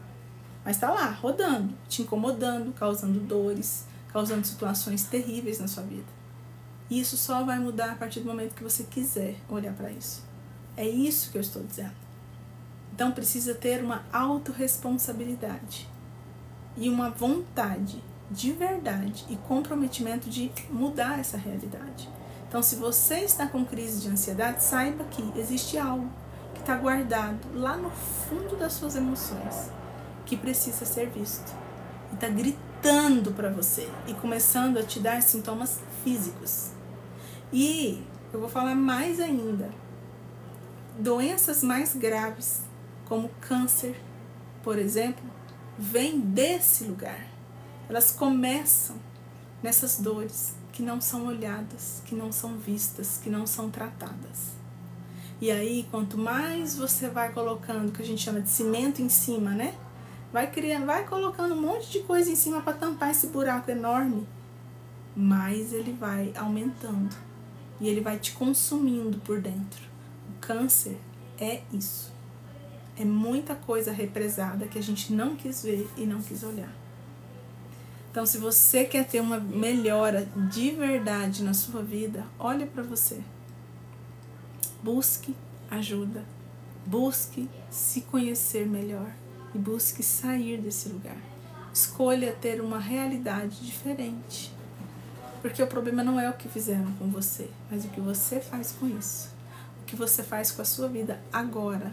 Speaker 1: Mas tá lá, rodando, te incomodando, causando dores, causando situações terríveis na sua vida. E isso só vai mudar a partir do momento que você quiser olhar para isso. É isso que eu estou dizendo. Então precisa ter uma autorresponsabilidade e uma vontade de verdade e comprometimento de mudar essa realidade. Então, se você está com crise de ansiedade, saiba que existe algo que está guardado lá no fundo das suas emoções, que precisa ser visto. E está gritando para você e começando a te dar sintomas físicos. E eu vou falar mais ainda. Doenças mais graves, como câncer, por exemplo, vêm desse lugar. Elas começam nessas dores que não são olhadas, que não são vistas, que não são tratadas. E aí, quanto mais você vai colocando, que a gente chama de cimento em cima, né? Vai colocando um monte de coisa em cima para tampar esse buraco enorme, mais ele vai aumentando e ele vai te consumindo por dentro. O câncer é isso. É muita coisa represada que a gente não quis ver e não quis olhar. Então, se você quer ter uma melhora de verdade na sua vida, olha para você. Busque ajuda. Busque se conhecer melhor e busque sair desse lugar. Escolha ter uma realidade diferente. Porque o problema não é o que fizeram com você, mas o que você faz com isso. O que você faz com a sua vida agora.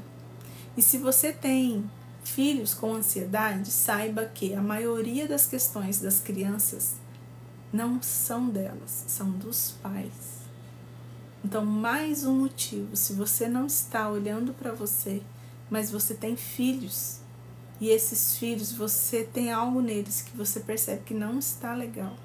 Speaker 1: E se você tem filhos com ansiedade, saiba que a maioria das questões das crianças não são delas, são dos pais. Então, mais um motivo, se você não está olhando para você, mas você tem filhos, e esses filhos, você tem algo neles que você percebe que não está legal.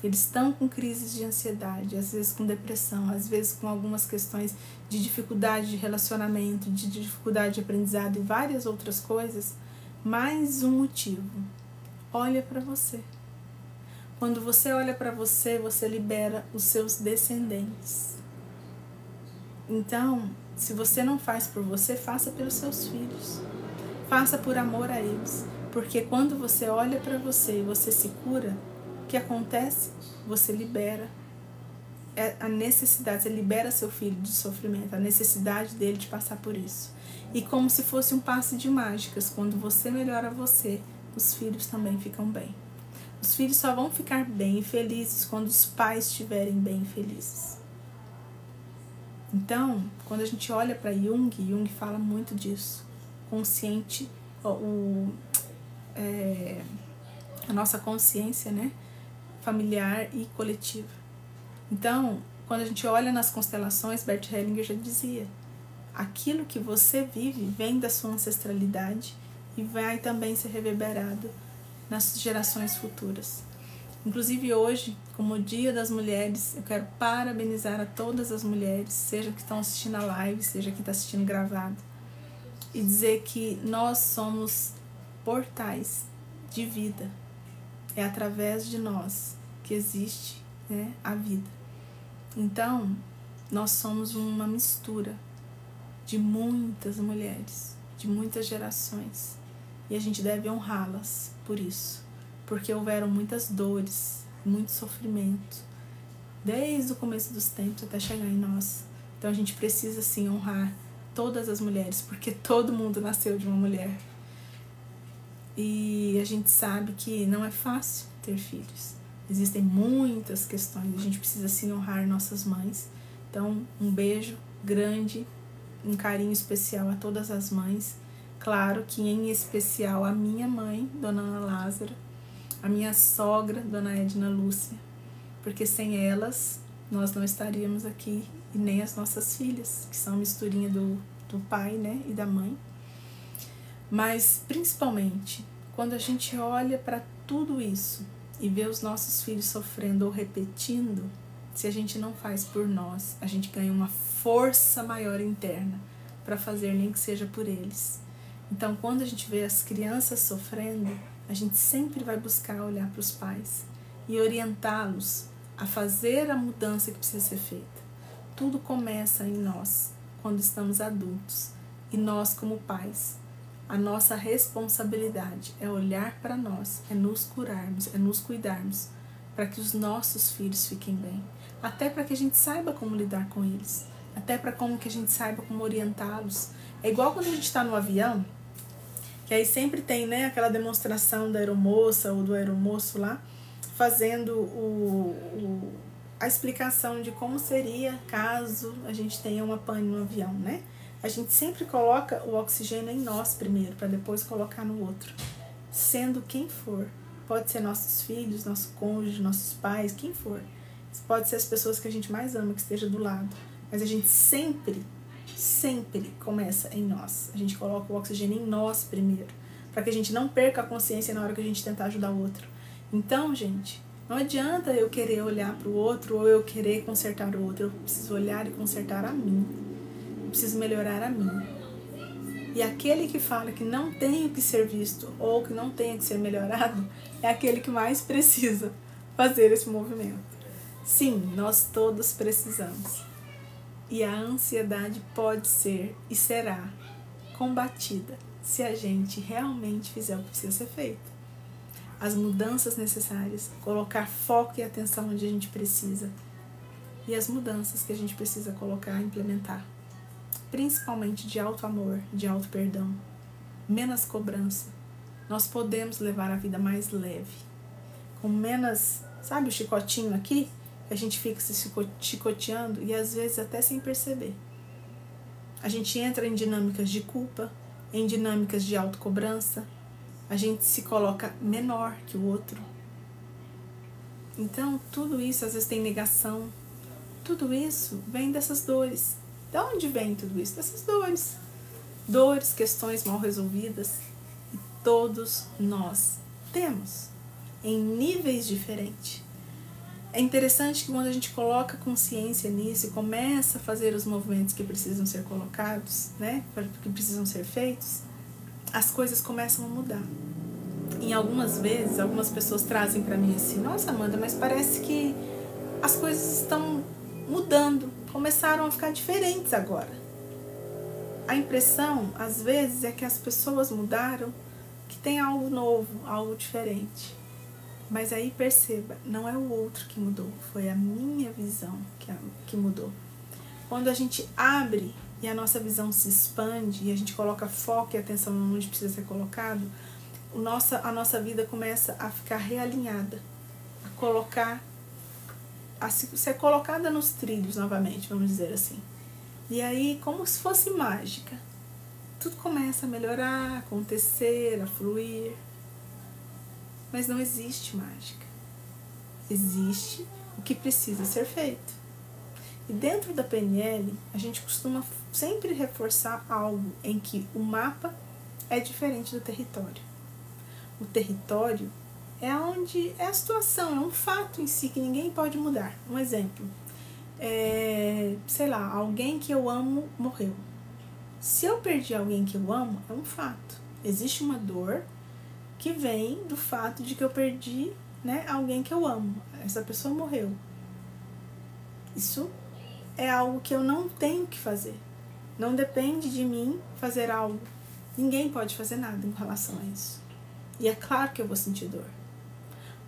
Speaker 1: Eles estão com crises de ansiedade, às vezes com depressão, às vezes com algumas questões de dificuldade de relacionamento, de dificuldade de aprendizado e várias outras coisas. Mais um motivo. Olha para você. Quando você olha para você, você libera os seus descendentes. Então, se você não faz por você, faça pelos seus filhos. Faça por amor a eles. Porque quando você olha para você e você se cura, o que acontece? Você libera a necessidade, você libera seu filho de sofrimento, a necessidade dele de passar por isso. E como se fosse um passe de mágicas, quando você melhora você, os filhos também ficam bem. Os filhos só vão ficar bem e felizes quando os pais estiverem bem felizes. Então, quando a gente olha para Jung fala muito disso. Consciente, a nossa consciência, né? Familiar e coletiva. Então, quando a gente olha nas constelações, Bert Hellinger já dizia, aquilo que você vive vem da sua ancestralidade e vai também ser reverberado nas gerações futuras. Inclusive hoje, como o Dia das Mulheres, eu quero parabenizar a todas as mulheres, seja que estão assistindo a live, seja que está assistindo gravado, e dizer que nós somos portais de vida. É através de nós que existe, né, a vida. Então, nós somos uma mistura de muitas mulheres, de muitas gerações. E a gente deve honrá-las por isso, porque houveram muitas dores, muito sofrimento, desde o começo dos tempos até chegar em nós. Então a gente precisa sim honrar todas as mulheres, porque todo mundo nasceu de uma mulher. E a gente sabe que não é fácil ter filhos. Existem muitas questões, a gente precisa sim honrar nossas mães. Então, um beijo grande, um carinho especial a todas as mães. Claro que em especial a minha mãe, Dona Ana Lázara, a minha sogra, Dona Edna Lúcia, porque sem elas nós não estaríamos aqui, e nem as nossas filhas, que são misturinha do pai, né, e da mãe. Mas principalmente quando a gente olha para tudo isso e vê os nossos filhos sofrendo ou repetindo, se a gente não faz por nós, a gente ganha uma força maior interna para fazer, nem que seja por eles. Então, quando a gente vê as crianças sofrendo, a gente sempre vai buscar olhar para os pais e orientá-los a fazer a mudança que precisa ser feita. Tudo começa em nós, quando estamos adultos. E nós, como pais, a nossa responsabilidade é olhar para nós, é nos curarmos, é nos cuidarmos, para que os nossos filhos fiquem bem. Até para que a gente saiba como lidar com eles. Até para que a gente saiba como orientá-los. É igual quando a gente está no avião, que aí sempre tem, né, aquela demonstração da aeromoça ou do aeromoço lá, fazendo a explicação de como seria caso a gente tenha uma pane no avião, né? A gente sempre coloca o oxigênio em nós primeiro, para depois colocar no outro. Sendo quem for. Pode ser nossos filhos, nosso cônjuge, nossos pais, quem for. Pode ser as pessoas que a gente mais ama, que esteja do lado. Mas a gente sempre começa em nós. A gente coloca o oxigênio em nós primeiro, para que a gente não perca a consciência na hora que a gente tentar ajudar o outro. Então, gente, não adianta eu querer olhar para o outro ou eu querer consertar o outro. Eu preciso olhar e consertar a mim. Eu preciso melhorar a mim. E aquele que fala que não tem o que ser visto ou que não tem o que ser melhorado é aquele que mais precisa fazer esse movimento. Sim, nós todos precisamos. E a ansiedade pode ser e será combatida se a gente realmente fizer o que precisa ser feito. As mudanças necessárias, colocar foco e atenção onde a gente precisa. E as mudanças que a gente precisa colocar e implementar. Principalmente de alto amor, de alto perdão, menos cobrança. Nós podemos levar a vida mais leve, com menos, sabe o chicotinho aqui? A gente fica se chicoteando e às vezes até sem perceber. A gente entra em dinâmicas de culpa, em dinâmicas de autocobrança, a gente se coloca menor que o outro. Então, tudo isso, às vezes tem negação, tudo isso vem dessas dores. De onde vem tudo isso? Dessas dores. Dores, questões mal resolvidas. E todos nós temos, em níveis diferentes. É interessante que quando a gente coloca consciência nisso e começa a fazer os movimentos que precisam ser colocados, né, que precisam ser feitos, as coisas começam a mudar. Em algumas vezes, algumas pessoas trazem para mim assim, nossa Amanda, mas parece que as coisas estão mudando, começaram a ficar diferentes agora. A impressão, às vezes, é que as pessoas mudaram, que tem algo novo, algo diferente. Mas aí perceba, não é o outro que mudou, foi a minha visão que mudou. Quando a gente abre e a nossa visão se expande e a gente coloca foco e atenção onde precisa ser colocado, a nossa vida começa a ficar realinhada, a ser colocada nos trilhos novamente, vamos dizer assim. E aí, como se fosse mágica, tudo começa a melhorar, a acontecer, a fluir. Mas não existe mágica. Existe o que precisa ser feito. E dentro da PNL, a gente costuma sempre reforçar algo em que o mapa é diferente do território. O território é onde é a situação, é um fato em si que ninguém pode mudar. Um exemplo, sei lá, alguém que eu amo morreu. Se eu perdi alguém que eu amo, é um fato. Existe uma dor que vem do fato de que eu perdi, né, alguém que eu amo. Essa pessoa morreu. Isso é algo que eu não tenho que fazer. Não depende de mim fazer algo. Ninguém pode fazer nada em relação a isso. E é claro que eu vou sentir dor.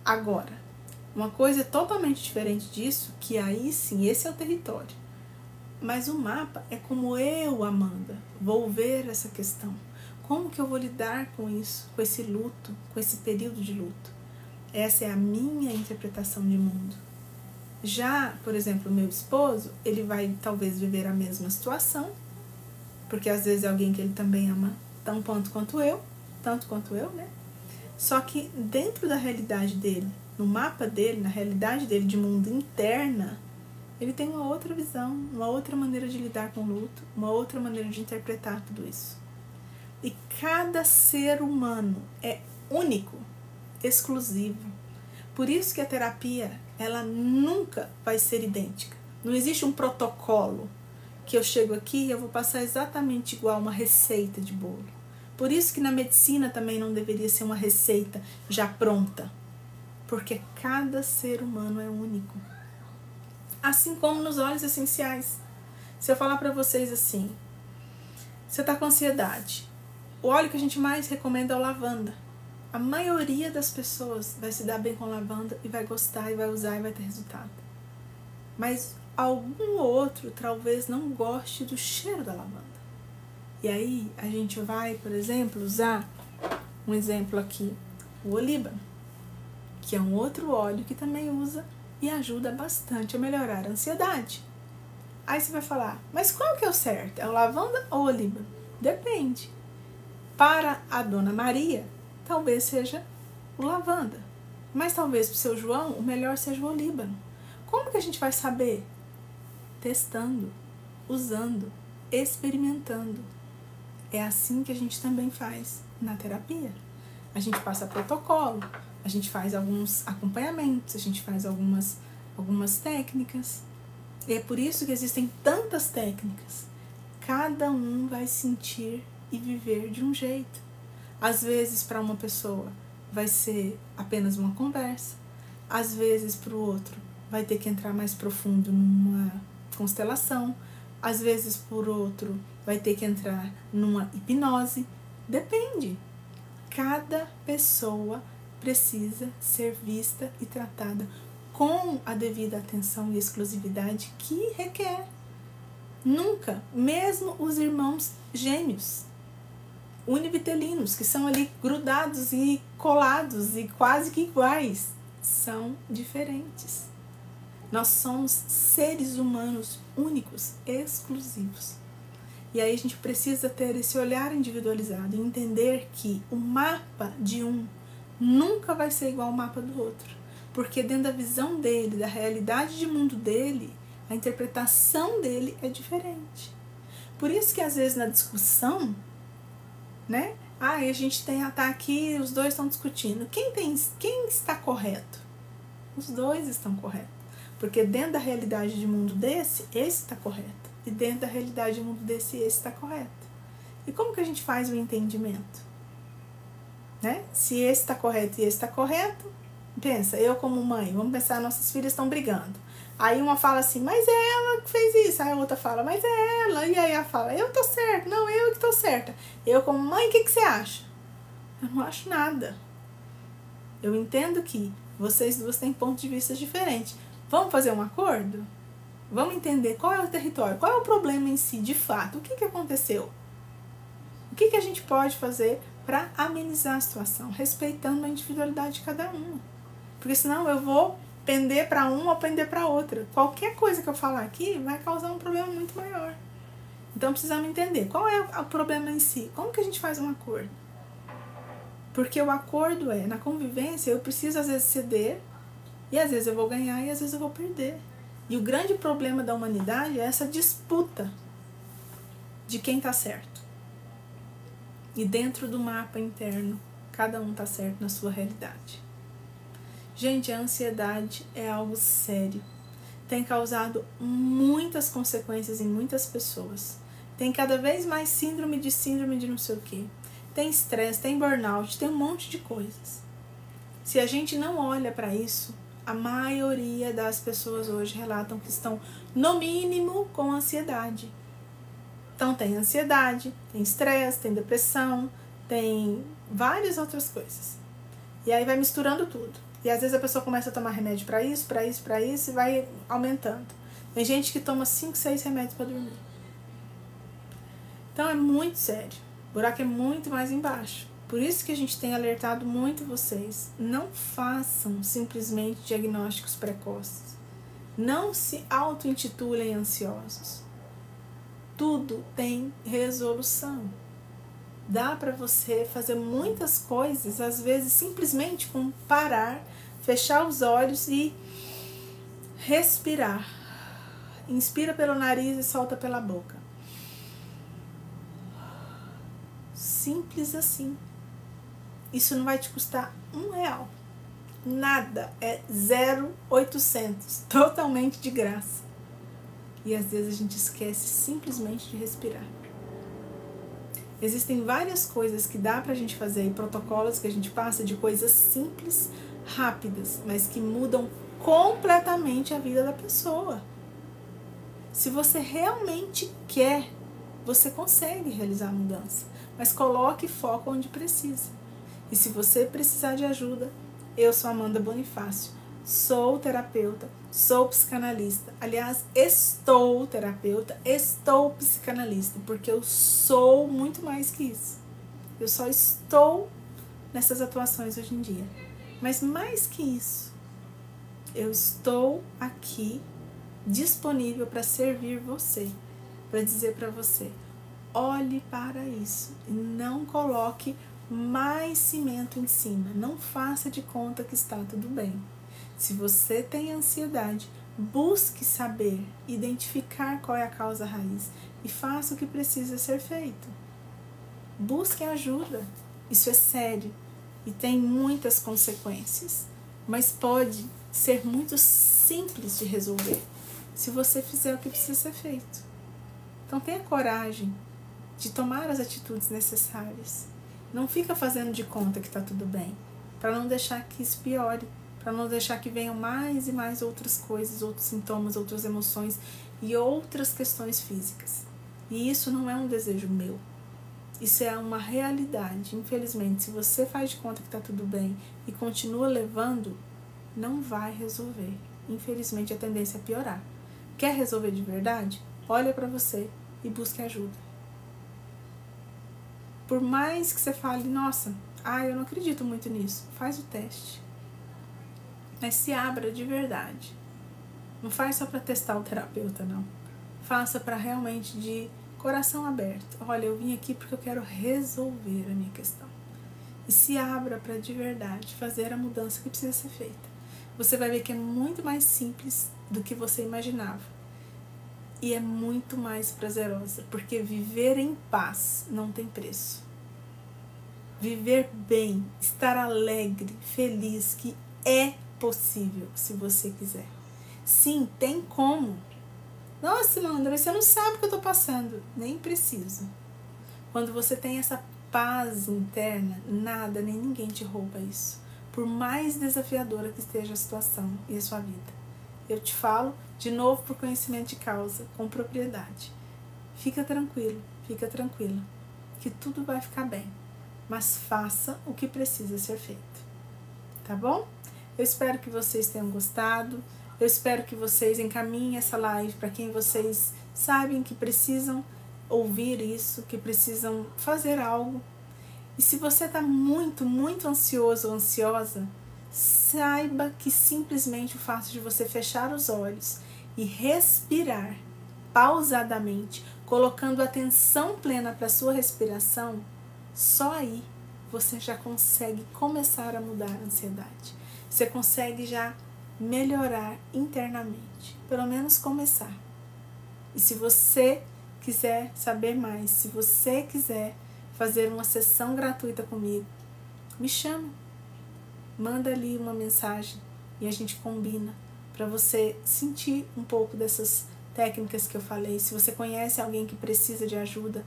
Speaker 1: Agora, uma coisa totalmente diferente disso, que aí sim, esse é o território. Mas o mapa é como eu, Amanda, vou ver essa questão. Como que eu vou lidar com isso, com esse luto, com esse período de luto? Essa é a minha interpretação de mundo. Já, por exemplo, o meu esposo, ele vai talvez viver a mesma situação, porque às vezes é alguém que ele também ama tanto quanto eu, né? Só que dentro da realidade dele, no mapa dele, na realidade dele de mundo interna, ele tem uma outra visão, uma outra maneira de lidar com o luto, uma outra maneira de interpretar tudo isso. E cada ser humano é único, exclusivo. Por isso que a terapia, ela nunca vai ser idêntica. Não existe um protocolo que eu chego aqui e eu vou passar exatamente igual uma receita de bolo. Por isso que na medicina também não deveria ser uma receita já pronta. Porque cada ser humano é único. Assim como nos óleos essenciais. Se eu falar para vocês assim, você está com ansiedade, o óleo que a gente mais recomenda é o lavanda. A maioria das pessoas vai se dar bem com lavanda e vai gostar e vai usar e vai ter resultado. Mas algum outro talvez não goste do cheiro da lavanda. E aí a gente vai, por exemplo, usar um exemplo aqui, o olíbano, que é um outro óleo que também usa e ajuda bastante a melhorar a ansiedade. Aí você vai falar, mas qual que é o certo? É o lavanda ou o olíbano? Depende. Para a dona Maria, talvez seja o lavanda. Mas talvez para o seu João, o melhor seja o olíbano. Como que a gente vai saber? Testando, usando, experimentando. É assim que a gente também faz na terapia. A gente passa protocolo, a gente faz alguns acompanhamentos, a gente faz algumas técnicas. E é por isso que existem tantas técnicas. Cada um vai sentir e viver de um jeito. Às vezes, para uma pessoa, vai ser apenas uma conversa. Às vezes, para o outro, vai ter que entrar mais profundo numa constelação. Às vezes, por outro, vai ter que entrar numa hipnose. Depende. Cada pessoa precisa ser vista e tratada com a devida atenção e exclusividade que requer. Nunca, mesmo os irmãos gêmeos, univitelinos, que são ali grudados e colados e quase que iguais, são diferentes. Nós somos seres humanos únicos, exclusivos. E aí a gente precisa ter esse olhar individualizado e entender que o mapa de um nunca vai ser igual ao mapa do outro. Porque dentro da visão dele, da realidade de mundo dele, a interpretação dele é diferente. Por isso que às vezes na discussão, né? A gente tá aqui, os dois estão discutindo. Quem está correto? Os dois estão corretos. Porque dentro da realidade de mundo desse, esse está correto. E dentro da realidade de mundo desse, esse está correto. E como que a gente faz o entendimento? Né? Se esse está correto e esse está correto, pensa, eu como mãe, vamos pensar, nossas filhas estão brigando. Aí uma fala assim, mas é ela que fez isso. Aí a outra fala, mas é ela. E aí ela fala, eu tô certa. Não, eu que tô certa. Eu como mãe, o que você acha? Eu não acho nada. Eu entendo que vocês duas têm pontos de vista diferentes. Vamos fazer um acordo? Vamos entender qual é o território, qual é o problema em si, de fato. O que aconteceu? O que a gente pode fazer para amenizar a situação, respeitando a individualidade de cada uma. Porque senão eu vou pender para uma ou pender para outra. Qualquer coisa que eu falar aqui vai causar um problema muito maior. Então precisamos entender qual é o problema em si. Como que a gente faz um acordo? Porque o acordo é, na convivência, eu preciso às vezes ceder, e às vezes eu vou ganhar e às vezes eu vou perder. E o grande problema da humanidade é essa disputa de quem está certo. E dentro do mapa interno, cada um está certo na sua realidade. Gente, a ansiedade é algo sério. Tem causado muitas consequências em muitas pessoas. Tem cada vez mais síndrome de não sei o quê. Tem estresse, tem burnout, tem um monte de coisas. Se a gente não olha para isso, a maioria das pessoas hoje relatam que estão, no mínimo, com ansiedade. Então tem ansiedade, tem estresse, tem depressão, tem várias outras coisas. E aí vai misturando tudo. E às vezes a pessoa começa a tomar remédio para isso, para isso, para isso, e vai aumentando. Tem gente que toma 5, 6 remédios para dormir. Então é muito sério. O buraco é muito mais embaixo. Por isso que a gente tem alertado muito vocês. Não façam simplesmente diagnósticos precoces. Não se auto-intitulem ansiosos. Tudo tem resolução. Dá para você fazer muitas coisas, às vezes simplesmente com parar, fechar os olhos e respirar. Inspira pelo nariz e solta pela boca. Simples assim. Isso não vai te custar R$1. Nada. É 0,800. Totalmente de graça. E às vezes a gente esquece simplesmente de respirar. Existem várias coisas que dá pra gente fazer e protocolos que a gente passa de coisas simples, rápidas, mas que mudam completamente a vida da pessoa. Se você realmente quer, você consegue realizar a mudança, mas coloque foco onde precisa. E se você precisar de ajuda, eu sou Amanda Bonifácio, sou terapeuta, sou psicanalista. Aliás, estou terapeuta, estou psicanalista, porque eu sou muito mais que isso. Eu só estou nessas atuações hoje em dia. Mas mais que isso, eu estou aqui disponível para servir você, para dizer para você, olhe para isso e não coloque mais cimento em cima, não faça de conta que está tudo bem. Se você tem ansiedade, busque saber, identificar qual é a causa raiz e faça o que precisa ser feito. Busque ajuda, isso é sério e tem muitas consequências, mas pode ser muito simples de resolver se você fizer o que precisa ser feito. Então tenha coragem de tomar as atitudes necessárias. Não fica fazendo de conta que está tudo bem, para não deixar que isso piore, para não deixar que venham mais e mais outras coisas, outros sintomas, outras emoções e outras questões físicas. E isso não é um desejo meu. Isso é uma realidade. Infelizmente, se você faz de conta que está tudo bem e continua levando, não vai resolver. Infelizmente, a tendência é piorar. Quer resolver de verdade? Olha para você e busque ajuda. Por mais que você fale, nossa, eu não acredito muito nisso, faz o teste. Mas se abra de verdade. Não faz só para testar o terapeuta, não. Faça para realmente de coração aberto. Olha, eu vim aqui porque eu quero resolver a minha questão. E se abra para de verdade fazer a mudança que precisa ser feita. Você vai ver que é muito mais simples do que você imaginava. E é muito mais prazerosa, porque viver em paz não tem preço. Viver bem, estar alegre, feliz, que é possível se você quiser. Sim, tem como. Nossa, Amanda, mas você não sabe o que eu tô passando. Nem preciso. Quando você tem essa paz interna, nada nem ninguém te rouba isso. Por mais desafiadora que esteja a situação e a sua vida. Eu te falo, de novo, por conhecimento de causa, com propriedade. Fica tranquilo, fica tranquila, que tudo vai ficar bem. Mas faça o que precisa ser feito. Tá bom? Eu espero que vocês tenham gostado. Eu espero que vocês encaminhem essa live para quem vocês sabem que precisam ouvir isso, que precisam fazer algo. E se você está muito, muito ansioso ou ansiosa, saiba que simplesmente o fato de você fechar os olhos e respirar pausadamente, colocando atenção plena para a sua respiração, só aí você já consegue começar a mudar a ansiedade. Você consegue já melhorar internamente, pelo menos começar. E se você quiser saber mais, se você quiser fazer uma sessão gratuita comigo, me chama, manda ali uma mensagem e a gente combina para você sentir um pouco dessas técnicas que eu falei. Se você conhece alguém que precisa de ajuda,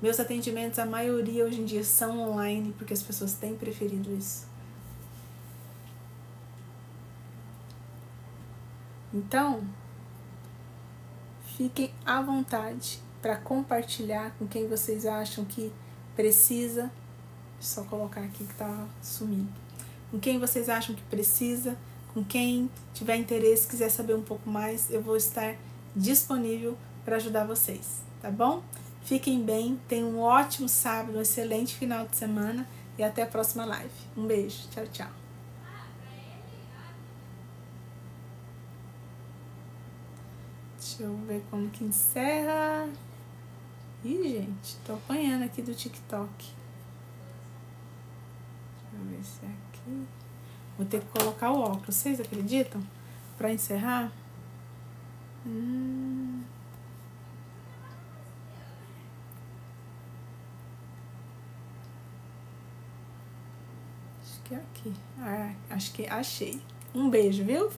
Speaker 1: meus atendimentos, a maioria hoje em dia são online, porque as pessoas têm preferido isso. Então, fiquem à vontade para compartilhar com quem vocês acham que precisa. Só colocar aqui que tá sumindo. Com quem vocês acham que precisa, com quem tiver interesse, quiser saber um pouco mais, eu vou estar disponível para ajudar vocês, tá bom? Fiquem bem, tenham um ótimo sábado, um excelente final de semana e até a próxima live. Um beijo, tchau, tchau. Deixa eu ver como que encerra. Ih, gente, tô apanhando aqui do TikTok. Deixa eu ver se é aqui. Vou ter que colocar o óculos, vocês acreditam? Pra encerrar. Acho que é aqui. Ah, acho que achei. Um beijo, viu?